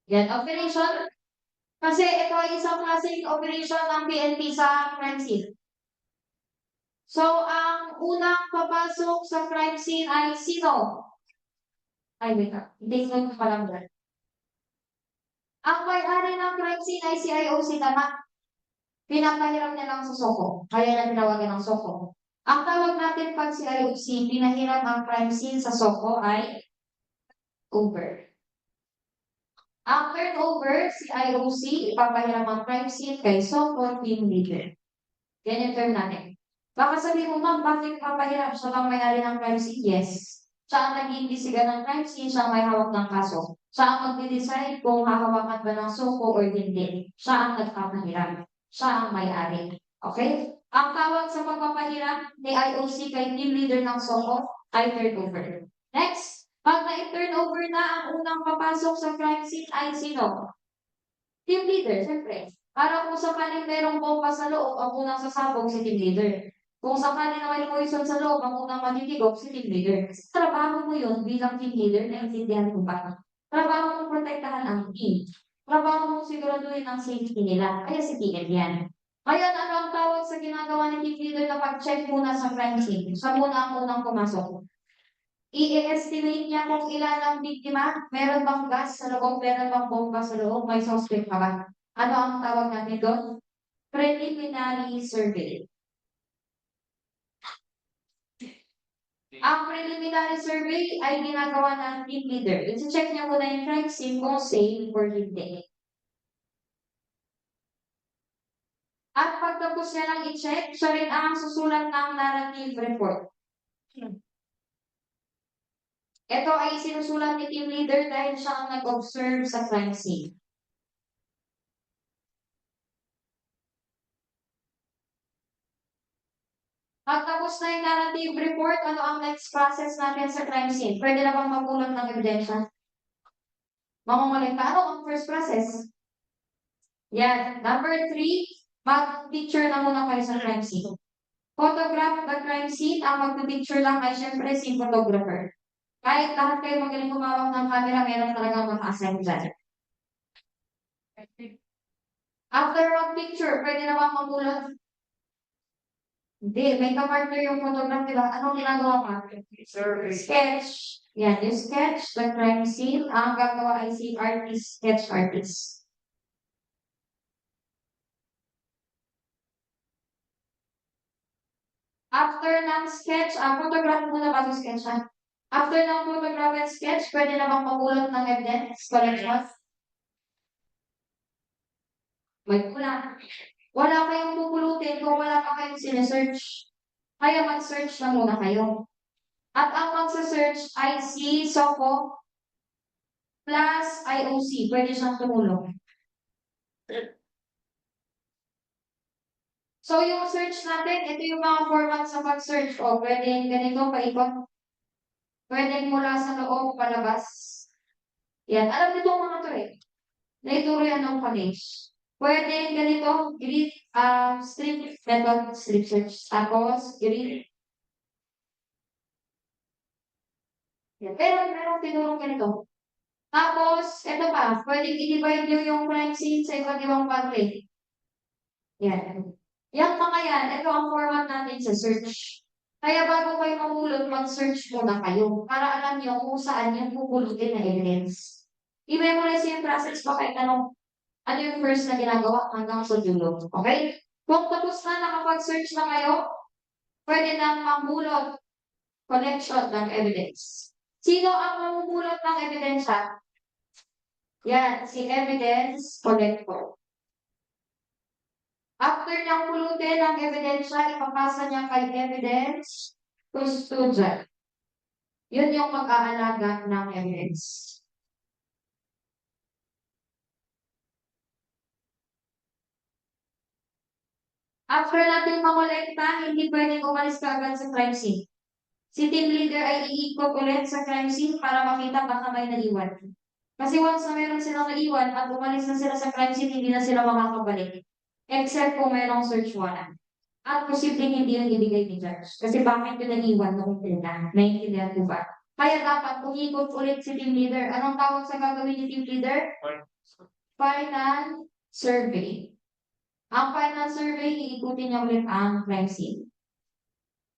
[SPEAKER 1] Yan, operation. Kasi ito ay isang klaseng operation ng PNP sa crime scene. So, ang unang papasok sa crime scene ay sino? Ay, wait lang. Hindi ko palang doon. Ang may-ari ng crime scene ay si IOC, tama? Pinapahiram niya lang sa soko. Kaya na tinawagan ng soko. Ang tawag natin pag si IOC, pinahiram ang crime scene sa soko ay over. Ang turnover, si IOC, ipapahiram ang crime scene kay soko team leader. Yan yung term natin. Baka sabihin mo, ma'am, bakit papahiram? Siya bang may-ari ng crime scene? Yes. Siya ang nag-iimbisiga ng crime scene, siya ang may hawak ng kaso. Siya ang magde-decide kung hahawakan ba ng soko or hindi. Siya ang nagpapahiram. siya ang may-ari. Okay? Ang tawag sa pagpapahiram ni IOC kay team leader ng SOCO ay turnover. Next, pag na-turnover na ang unang papasok sa crime scene ay sino? Team leader, siyempre. Para kung sakaling merong bomba sa loob, ang unang sasabog si team leader. Kung sakaling na may poison sa loob, ang unang matitigop si team leader. Kasi trabaho mo yun bilang team leader, naintindihan mo ba? Trabaho mo protektahan ang team. Trabaho mo siguraduhin ang safety nila. Kaya si TL yan. Ngayon, ano ang tawag sa ginagawa ni team leader na pag-check muna sa crime scene? Siya muna ang unang pumasok. I-estimate niya kung ilan ang biktima, meron bang gas sa loob, meron bang bomba sa loob, may suspect pa ba? Ano ang tawag natin doon? Preliminary survey. Ang preliminary survey ay ginagawa ng team leader. I-check niya muna yung crime scene kung safe or hindi. At pagtapos niya lang i-check, siya rin ang susulat ng narrative report. Ito ay sinusulat ni team leader dahil siya ang nag-observe sa crime scene. Pagtapos na yung narrative report, ano ang next process natin sa crime scene? Pwede na bang magulot ng ebidensya? Mamamaling ano ang first process? Yan. Number 3, mag-picture na muna kayo sa crime scene. Photograph the crime scene. Ang mag-picture lang ay syempre si photographer. Kahit lahat kayo magaling humawak ng camera, meron talagang maka-assign dyan. After mag-picture, pwede na bang magulot? Hindi, may ka-partner yung photograph, di ba? Anong ginagawa ka? Sketch. Yan, yung sketch, the crime scene. Ang gagawa ay si artist, sketch artist. After ng sketch, photograph muna bago sketch, ha? After ng photograph and sketch, pwede na bang magulot ng evidence collection? May kulang. Wala kayong pupulutin kung wala pa kayong sinesearch. Kaya mag-search na muna kayo. At ang magsa-search ay si SOCO plus IOC. Pwede siyang tumulong. So, yung search natin, ito yung mga format sa pag-search. O, pwedeng ganito, paikot. Pwedeng mula sa loob, palabas. Yan. Alam nito mga to eh. Naituro yan ng college. Pwedeng ganito, grid, strip method, strip search. Tapos, grid. Yan. Pero, meron tinurong ganito. Tapos, ito pa, pwedeng i-divide nyo yung crime scene sa iba't ibang parte. Yan. Yung mga yan, ito ang format natin sa search. Kaya bago kayo mamulot, mag-search muna kayo para alam nyo kung saan yung pupulutin na evidence. I-memorize yung process pa kahit ano yung first na ginagawa hanggang sa dulo. Okay? Kung tapos na nakapag-search na kayo, pwede nang mamulot collection ng evidence. Sino ang mamumulot ng ebidensya? Yan, si evidence collector. After niyang pulutin ang ebidensya, ipapasa niya kay evidence custodian. Yun yung mag-aalaga ng evidence. After natin makolekta, hindi pwedeng umalis ka agad sa crime scene. Si team leader ay iikot ulit sa crime scene para makita baka may naiwan. Kasi once na meron silang naiwan at umalis na sila sa crime scene, hindi na sila makakabalik. Except kung merong search warrant. At posibleng hindi yung ibigay ni judge. Kasi bakit yung nag-iwan noong una? Naiintindihan ko ba? Kaya dapat umikot ulit si team leader. Anong tawag sa gagawin ni team leader? Final survey. Ang final survey, iikutin niya ulit ang crime scene.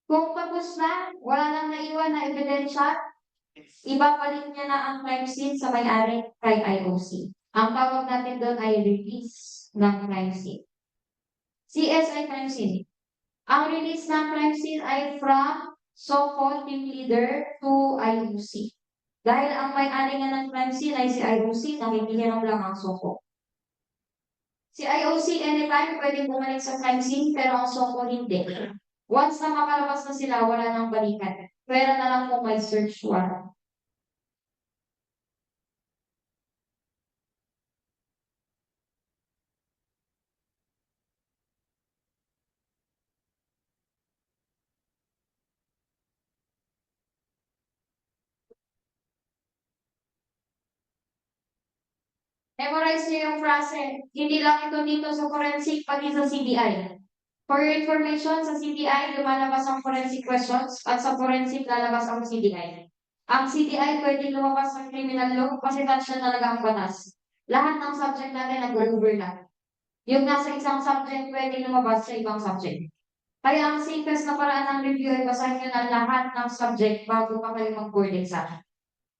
[SPEAKER 1] Kung tapos na, wala nang naiwan na ebidensya, ibabalik niya na ang crime scene sa may-ari kay IOC. Ang tawag natin doon ay release ng crime scene. CSI crime scene. Ang release ng crime scene ay from so-called team leader to IOC. Dahil ang may-ari nga ng crime scene ay si IOC, nakikihiram lang ang SOCO. Si IOC anytime pwede bumalik sa crime scene, pero ang SOCO hindi. Once na makalabas na sila, wala nang balikan. Pwera na lang kung may search warrant. Memorize niyo yung frase. Hindi lang ito dito sa forensic, pati sa CBI. For your information, sa CBI, lumalabas ang forensic questions at sa forensic lalabas ang CBI. Ang CBI pwede lumabas ng criminal law kasi touch na talaga ang batas. Lahat ng subject natin nag-overlap. Yung nasa isang subject pwede lumabas sa ibang subject. Kaya ang safest na paraan ng review ay basahin nyo na lahat ng subject bago pa kayo mag-board exam.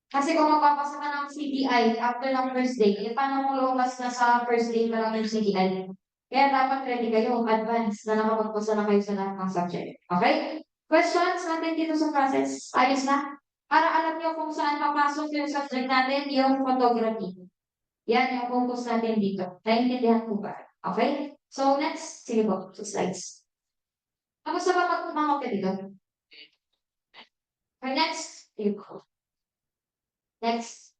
[SPEAKER 1] Kasi kung magpapasa ka ng CBI after ng first day, paano mo lumabas na sa first day pa lang yung CBI? Kaya dapat ready kayo, advance na nakapagpasa na kayo sa lahat ng subject. Okay? Questions natin dito sa process? Ayos na? Para alam nyo kung saan papasok yung subject natin, yung photography. Yan yung focus natin dito. Naintindihan po ba? Okay? So next, sige po, sa slides. Kamusta ba magmamang ka dito? Okay, next. Sige po. Next.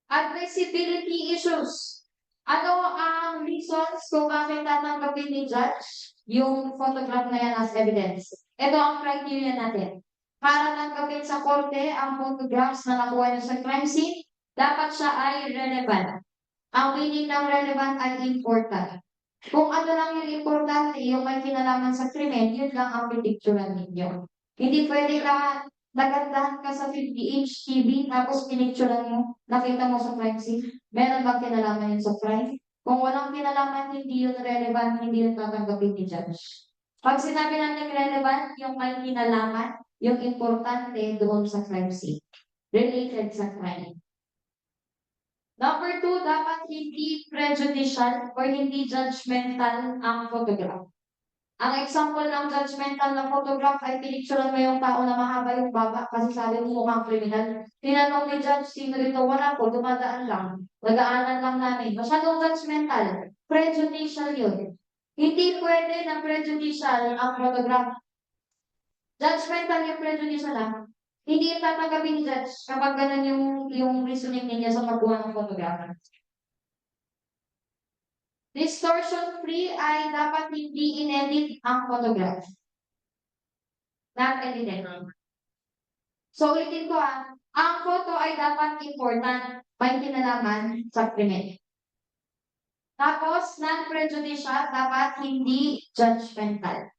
[SPEAKER 1] Admissibility issues. Ano ang reasons kung bakit tatanggapin ni judge yung photograph na yan as evidence? Ito ang criteria natin. Para tanggapin sa korte ang photographs na nakuha niyo sa crime scene, dapat siya ay relevant. Ang meaning ng relevant ay important. Kung ano lang yung importante, yung may kinalaman sa krimen, yun lang ang pinicturan ninyo. Hindi pwede ka nagandahan ka sa 50-inch TV, tapos pinicturan mo, nakita mo sa crime scene. Meron bang kinalaman yun sa crime? Kung walang kinalaman, hindi yun relevant, hindi yun tatanggapin ni judge. Pag sinabi natin relevant, yung may kinalaman, yung importante doon sa crime scene. Related sa crime. Number 2, dapat hindi prejudicial or hindi judgmental ang photograph. Ang example ng judgmental na photograph ay pinicturean mo yung tao na mahaba yung baba kasi sabi mo mukhang kriminal. Tinanong ni judge, sino ito? Wala po, dumadaan lang. Nagaanan lang namin. Masyadong judgmental. Prejudicial yun. Hindi pwede na prejudicial ang photograph. Judgmental yung prejudicial lang. Hindi tatanggapin ni judge kapag ganun yung reasoning ninyo sa pagkuha ng photograph. Distortion-free ay dapat hindi in-edit ang photograph. Not edited. So, ulitin ko ang photo ay dapat important, may kinalaman sa krimen. Tapos, non-prejudicial, dapat hindi judgmental.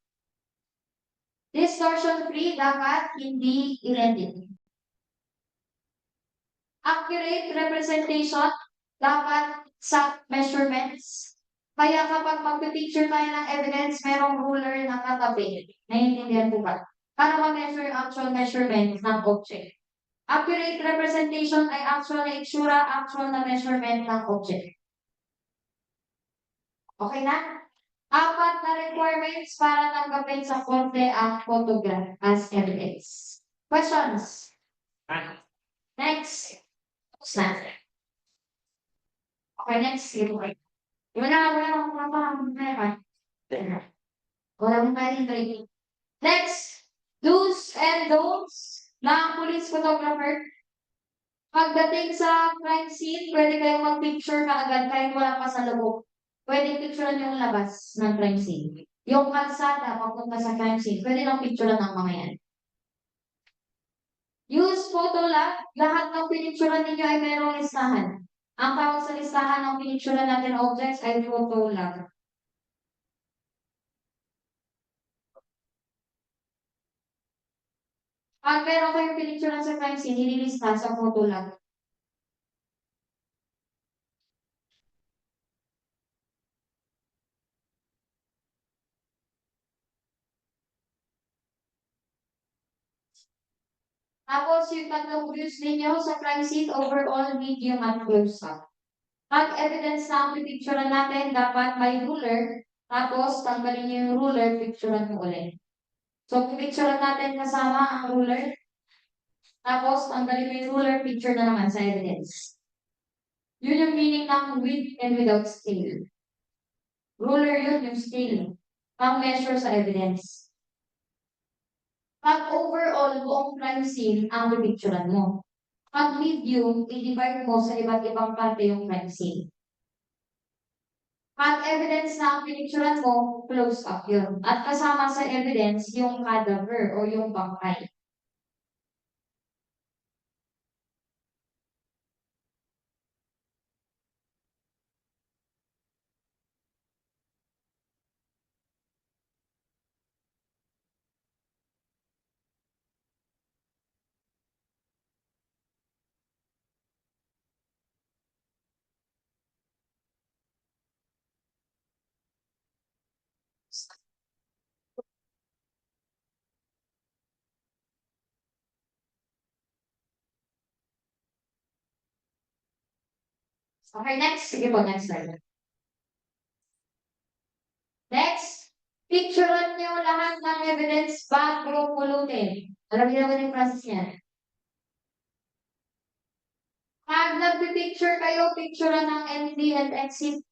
[SPEAKER 1] Distortion-free, dapat hindi in-edit. Accurate representation, dapat sa measurements. Kaya kapag mag-picture tayo ng evidence, merong ruler na katabi. Naiintindihan po ba? Para ma-measure actual measurement ng object. Accurate representation ay actual na itsura, actual na measurement ng object. Okay na? 4 na requirements para tanggapin sa korte ang photograph as evidence. Questions? Next. Tapos na. Okay, next. Next, do's and don'ts ng police photographer. Pagdating sa crime scene, pwede kayong mag-picture kaagad kahit wala pa sa loob. Pwede picturean yung labas ng crime scene. Yung kalsada papunta sa crime scene, pwede lang picturean ng mga yan. Use photo lab, lahat ng pinicturean ninyo ay merong listahan. Ang tawag sa listahan ng pinicturean natin objects ay photo lab. Pag meron kayong pinicturean sa crime scene, nililista sa photo lab. Tapos yung tatlong views ninyo sa crime scene, overall, medium at close-up. Pag evidence na ang pipicturean natin, dapat may ruler, tapos tanggalin niyo yung ruler, picturean mo ulit. So, pipicturean natin kasama ang ruler, tapos tanggalin mo yung ruler, picture na naman sa evidence. Yun yung meaning ng with and without scale. Ruler yun, yung scale. Pang-measure sa evidence. Pag overall, buong crime scene ang pipicturean mo. Pag medium, i-divide mo sa iba't ibang parte yung crime scene. Pag evidence na ang pinicturean mo, close up yun. At kasama sa evidence yung cadaver o yung bangkay. Okay, next. Sige po, next slide. Next, picturean nyo lahat ng evidence bago pulutin. Alam niyo naman yung process niyan. Pag nagpipicture kayo, picturean ng entry and exit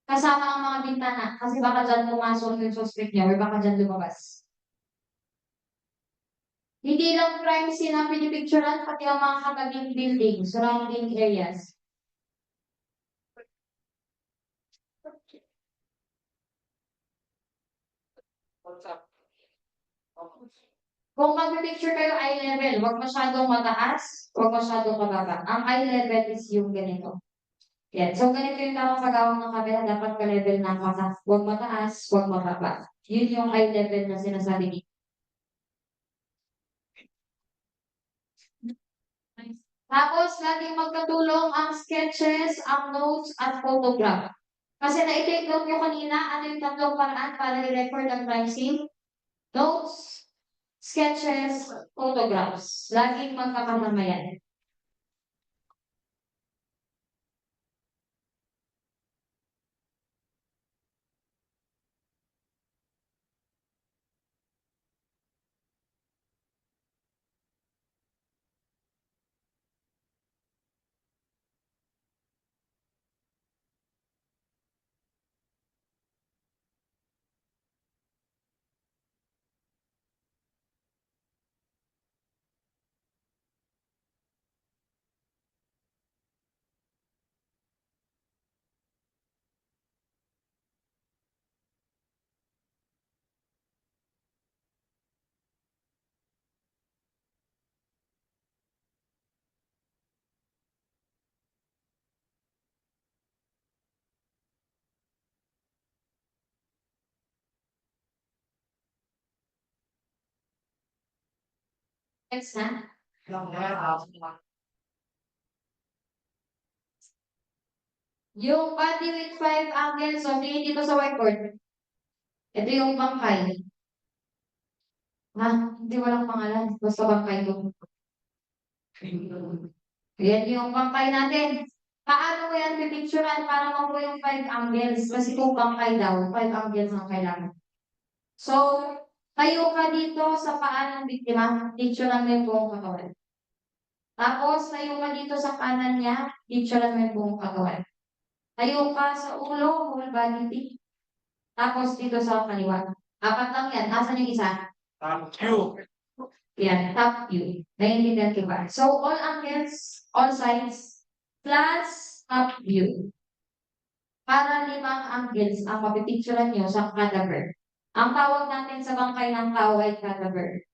[SPEAKER 1] kasama ang mga bintana. Kasi baka dyan pumasok yung suspect niya or baka dyan lumabas. Hindi lang crime scene ang pinipicturean, pati ang mga katabing building, surrounding areas. Kung mag-picture kayo eye level, huwag masyadong mataas, huwag masyadong mababa. Ang eye level is yung ganito. Yan. So, ganito yung tamang pag-awang ng camera, dapat ka-level ng mata. Huwag mataas, huwag mababa. Yun yung eye level na sinasabi dito. Tapos, laging magkatulong ang sketches, ang notes, at photograph. Kasi na-take note nyo kanina, ano yung tatlong paraan para i-record ang crime scene? Notes, sketches, photographs. Laging magkakasama yan. Next na. Yung body with 5 angles, so tingin dito sa whiteboard. Ito yung bangkay. Ha? Hindi walang pangalan. Basta bangkay ko. Ayan yung bangkay natin. Paano mo yan pipicturean para makuha yung 5 angles? Kasi kung bangkay daw, 5 angles ang kailangan. So, tayo ka dito sa paa ng biktima, picturean mo yung buong katawan. Tapos, tayo ka dito sa kanan niya, picturean mo yung buong katawan. Tayo ka sa ulo, whole body pic. Tapos dito sa kaliwa. Apat lang yan. Nasaan yung isa?
[SPEAKER 2] Thank you.
[SPEAKER 1] Yan, top view. Naiintindihan ko ba? So, all angles, all sides, plus top view. Para 5 angles ang mapipicturean nyo sa cadaver. Ang tawag natin sa bangkay ng tao ay cadaver.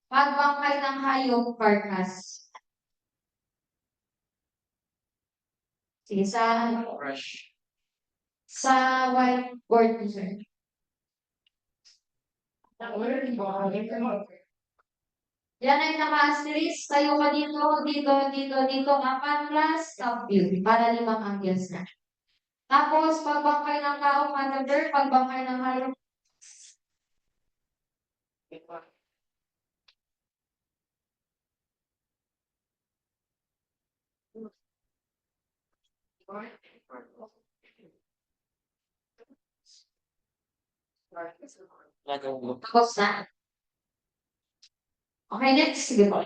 [SPEAKER 1] Pag bangkay ng hayop, carcass. Sige, sa whiteboard, sir. Yan ay naka-asterisk. Tayo ka dito, dito, apat plus top view. Para 5 angles na. Tapos, pagbangkay ng tao, cadaver, pagbangkay ng hayop. Tapos na. Okay, next. Sige po.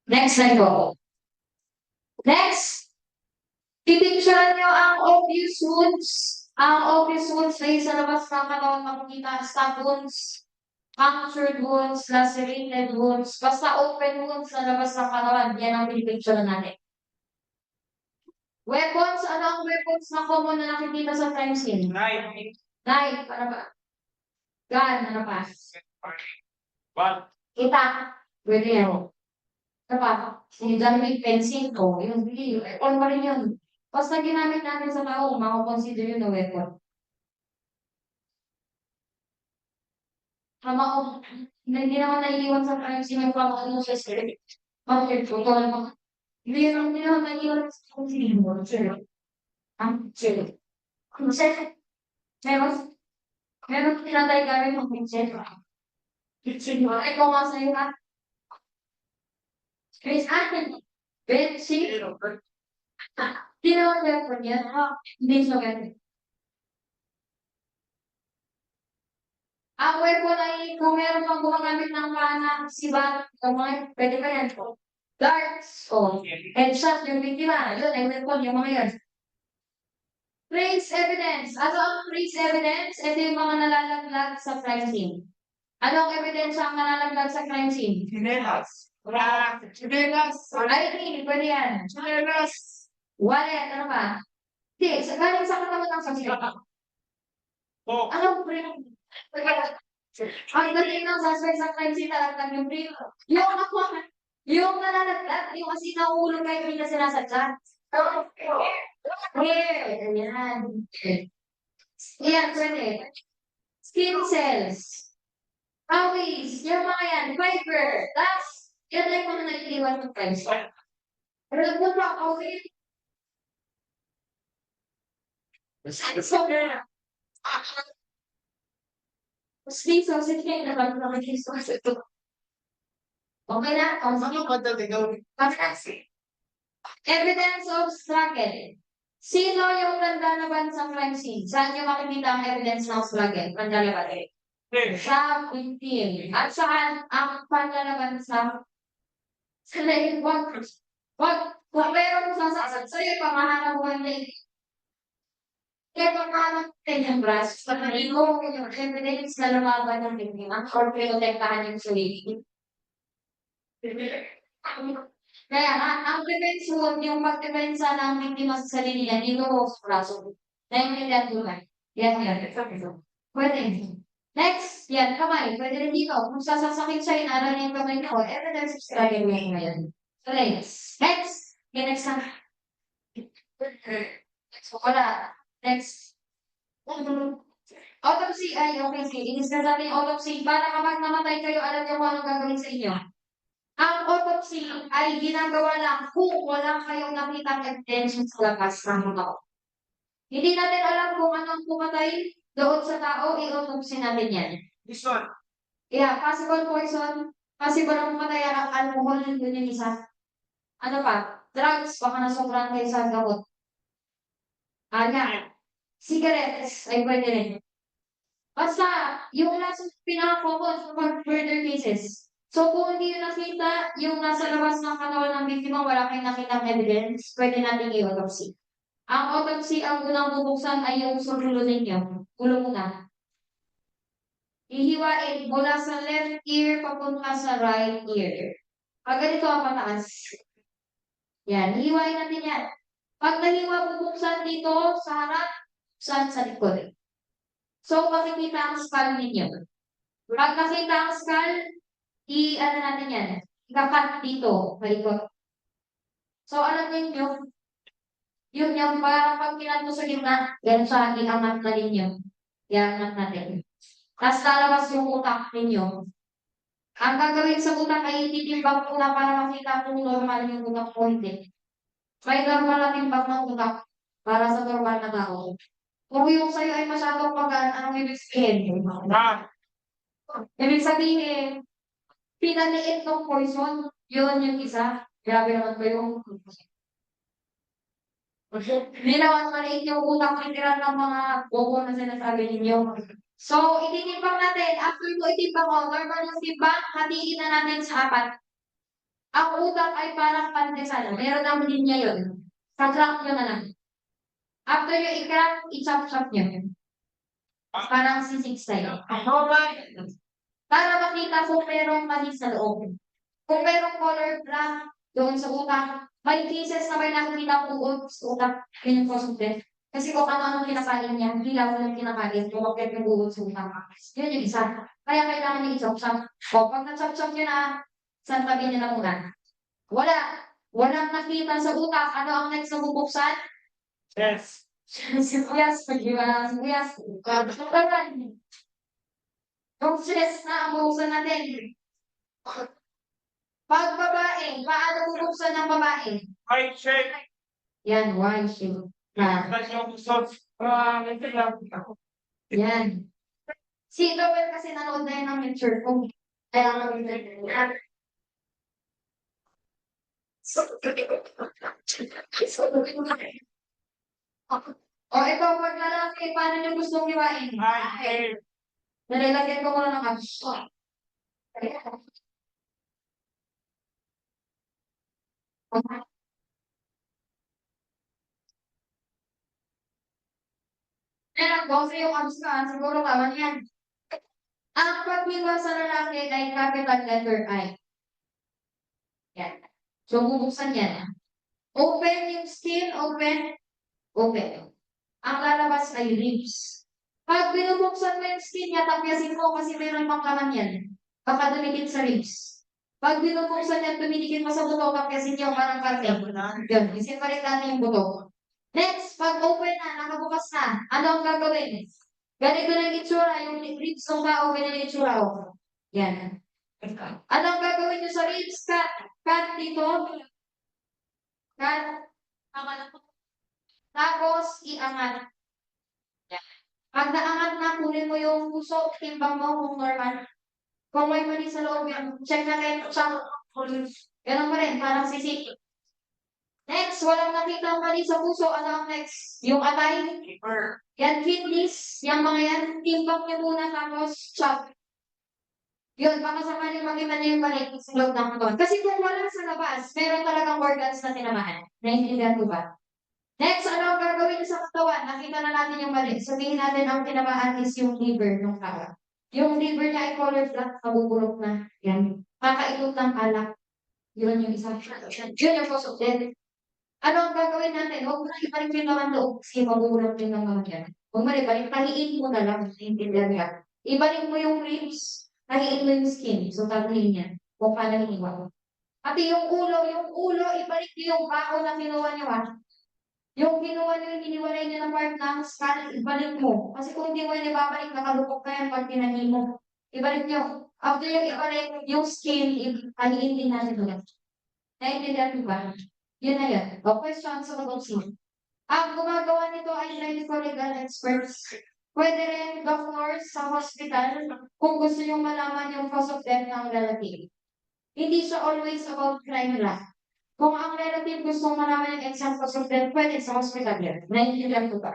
[SPEAKER 1] Next slide po. Next. Pipicturean nyo ang obvious wounds. Ang obvious wounds ay sa labas ng katawan makikita. Stab wounds, punctured wounds, lacerated wounds. Basta open wounds sa labas ng katawan. Yan ang pinipicturean natin. Weapons. Ano ang weapons na common na nakikita sa crime scene? Knife. Para ba? Gun. Ano pa? Kita. Pwede yan. Ano pa? Sinidamig pencil ko. Yun. Weapon pa rin yun. Basta ginamit natin sa tao, makakonsider yun na weapon. Tama hindi naman naiiwan sa crime scene yung pang-ano sa script. Bakit? Ito lang Hindi naman mahirap kung sino. Ang consent. Meron, meron tinatay kami ng consent. Ikaw nga sa'yo ha. Chris, Betsy, di naman girlfriend yan. Hindi siya ganun. Ang weapon ay kung meron kang gumagamit ng pana, sibat, o mga, pwede pa yan po. Darts, o headshot yung biktima. Yun, ay weapon yung mga yun. Trace evidence. Ano ang trace evidence? Ito yung mga nalalaglag sa crime scene. Anong ebidensya ang nalalaglag sa crime scene?
[SPEAKER 2] Chinelas. Chinelas.
[SPEAKER 1] ID, pwede yan.
[SPEAKER 2] Chinelas.
[SPEAKER 1] Wallet, ano ba? Hindi, galing sa katawan ng saksi.
[SPEAKER 2] Oh.
[SPEAKER 1] Anong print? Ang dating ng suspect sa crime scene, nalalaglag yung print. Yung nalalaglag, yung kasi nauulog kayo hindi na sinasadya. Yan. Yan, pwede. Skin cells. Pawis, yung mga yan, fiber, tas, yan lang yung mga nag-iwan ng crime scene. Pero nagpunta ako, okay? Sige, so, sige, nakalimutan ko ito. Okay na?
[SPEAKER 2] Ano ba talaga?
[SPEAKER 1] Evidence of struggle. Sino yung nandalaban sa crime scene? Saan nyo makikita ang evidence ng struggle? Nandalaban. Sa victim. At saan ang panlalaban sa leg? Kung meron sasaksak sa'yo, pamahanap mo ang leg. Kaya pamahanap din yung braso. Sa kanino yung evidence na lumaban ng biktima or pinotektahan yung sarili. Kaya ang prevention, yung pagdepensa ng biktima sa sarili niya, dito mo sa braso. Naintindihan ko ba? Yan. Pwede. Next, yan, kamay. Pwede rin dito. Kung sasasakit siya, inaral niya yung kamay ko. Evidence of struggle niya ngayon. So, next. Okay, next na. So, wala. Next. Autopsy ay, okay, sige. Inis-discuss natin yung autopsy. Para kapag namatay kayo, alam niyo kung anong gagawin sa inyo. Ang autopsy ay ginagawa lang kung wala kayong nakitang evidence sa labas ng tao. Hindi natin alam kung anong pumatay doon sa tao, i-autopsy natin yan.
[SPEAKER 2] This one.
[SPEAKER 1] Yeah, possible poison, possible ang pumatay ang alcohol, yun yung isa. Ano pa? Drugs, baka nasobrahan kayo sa gamot. Cigarettes, ay pwede rin. Basta, yung nasa pinaka-focus sa murder cases. So, kung hindi yun nakita, yung nasa labas ng katawan ng biktima, wala kayong nakitang evidence, pwede natin i-autopsy. Ang autopsy, ang unang bubuksan ay yung surulo ninyo. Ulo muna. Ihiwain mula sa left ear papunta sa right ear. Pag ganito ang pataas. Yan, hihiwain natin yan. Pag nahiwa, bubuksan dito sa harap, sa likod. So, makikita ang skull ninyo. Pag nakita ang skull, ano natin yan, ikakat dito, malikot. So, alam ninyo, yung parang pag kinat mo sa gitna, yan siya, iangat na ninyo. Iangat natin. Tapos lalabas yung utak ninyo. Ang gagawin sa utak ay ititimbang ko na para makita kung normal yung utak mo hindi. May normal na timbang ng utak para sa normal na tao. Kung yung sa'yo ay masyadong magaan, anong ibig sabihin? Ibig sabihin, pinaliit ng poison, yun yung isa. Grabe naman ko yung hindi naman maliit yung utak literal ng mga bobo na sinasabi ninyo. So, ititimbang natin. After mo itimbang ko, normal yung timbang, hatiin na natin sa apat. Ang utak ay parang pandesal. Meron naman din niya yun. Sa-crack nyo na lang. After yung i-crack, i-chop-chop nyo. Parang sisig style. Para makita kung merong mali sa loob. Kung merong color black doon sa utak, may cases na may nakikita ang uod sa utak, yun yung cause of death. Kasi kung ano-ano kinakain niya, hindi lang yung kinakain, kumakit yung uod sa utak. Yun yung isa. Kaya kailangan niya i-chop-chop. O, pag na-chop-chop nyo na, saan tabi niyo na muna? Walang nakita sa utak. Ano ang next na bubuksan?
[SPEAKER 2] Yes.
[SPEAKER 1] Sibuyas, pag-iwala ng sibuyas. Yung stress na ang bubuksan natin. Pag babae, paano bubuksan ng babae?
[SPEAKER 2] I check.
[SPEAKER 1] Yan, one shield. Na.
[SPEAKER 2] That's yung gusto. Ito lang.
[SPEAKER 1] Yan. Si Joel kasi nanood na yun ng lecture ko. Kaya nga o ikaw, pag lalaki, paano niyo gustong liwain?
[SPEAKER 2] I
[SPEAKER 1] Nalalagyan ko muna ng apps. Meron ko, sa yung apps ka, siguro tama yan. Ang pagbiwas sa lalaki ay capital letter I. Yan. So, bubuksan yan. Open yung skin, open, open. Ang lalabas ay ribs. Pag binubuksan mo yung skin niya, tapyasin mo kasi mayroon pang laman yan. Baka dumikit sa ribs. Pag binubuksan yan, dumidikit mo sa buto, tapyasin niyo parang karne. Yun, isinpalit natin yung buto. Next, pag open na, nakabukas na, ano ang gagawin? Ganito na yung itsura, yung ribs ng tao, ganyan yung itsura. Oh. Yan. Ano ang gagawin nyo sa ribs? Cut dito. Cut. Tapos, iangat. Yan. Pag naangat na, kunin mo yung puso, timbang mo kung normal. Kung may mali sa loob yan, check natin sa ganun pa rin, parang sisik. Next, walang nakita mali sa puso. Ano ang next? Yung atay. Yan, kidneys. Yung mga yan, timbang nyo muna tapos chop. Yun, baka sakaling makita niyo yung mali sa loob ng katawan. Kasi kung wala sa labas, meron talagang organs na tinamaan. Naintindihan ko ba? Next, ano ang gagawin niyo sa katawan? Nakita na natin yung mali. Sabihin natin ang tinamaan is yung liver ng tao. Yung liver niya ay color black, mabubulok na. Yan. Kakaikot ng alak. Yun yung isa. Yun yung cause of death. Ano ang gagawin natin? Huwag mo na ibalik yung laman loob kasi mabubulok din ng mga yan. Huwag mo na ibalik. Tahiin mo na lang. Naintindihan niya. Ibalik mo yung ribs. Tahiin mo yung skin. So, tahiin yan. Kung paano iniwan. Pati yung ulo, ibalik niyo yung bao na kinuha niyo ha. Yung kinuha niyo, yung iniwalay niyo ng part ng skull, ibalik mo. Kasi kung hindi mo yan ibabalik, nakalupok na yan pag tinahin mo. Ibalik niyo. After yung ibalik, yung skin, tahiin din natin ulit. Naintindihan mo ba? Yun na yun. O, question sa mag-observe. Ang gumagawa nito ay medical legal experts. Pwede rin doctors sa hospital kung gusto nyo malaman yung cause of death ng relative. Hindi siya always about crime lang. Kung ang relative gusto malaman yung exact cause of death, pwede sa hospital yan. Naintindihan ko ba?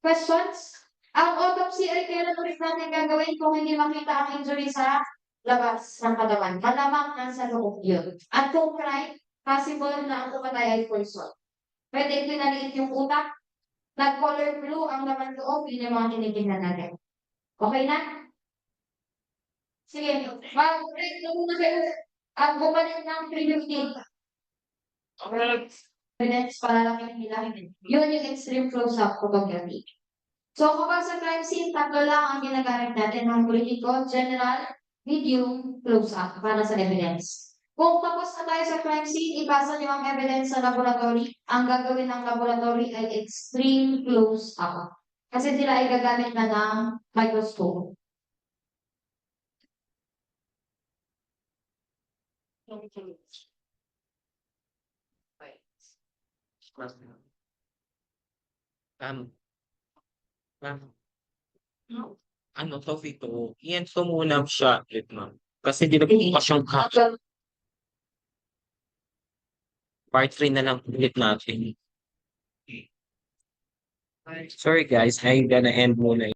[SPEAKER 1] Questions? Ang autopsy ay kailan ulit natin gagawin kung hindi makita ang injury sa labas ng katawan. Malamang nasa loob yun. At kung crime, possible na ang pumatay ay poison. Pwede pinaliit yung utak, nag-color blue ang laman loob, yun yung mga tinitingnan natin. Okay na? Sige, mag-break na muna kayo. At bumalik ng 3:15. Minutes para lang yung nila. Yun yung extreme close-up photography. So, kapag sa crime scene, tatlo lang ang ginagamit natin ng politiko, general, medium, close-up para sa evidence. Kung tapos na tayo sa crime scene, ipasa niyo ang evidence sa laboratory. Ang gagawin ng laboratory ay extreme close-up. Kasi sila ay gagamit na ng microscope.
[SPEAKER 2] Ano to, Vito? Iyan to muna siya, ma'am. Kasi di nagbukas yung part 3 na lang ulit natin. Sorry guys, I'm gonna end muna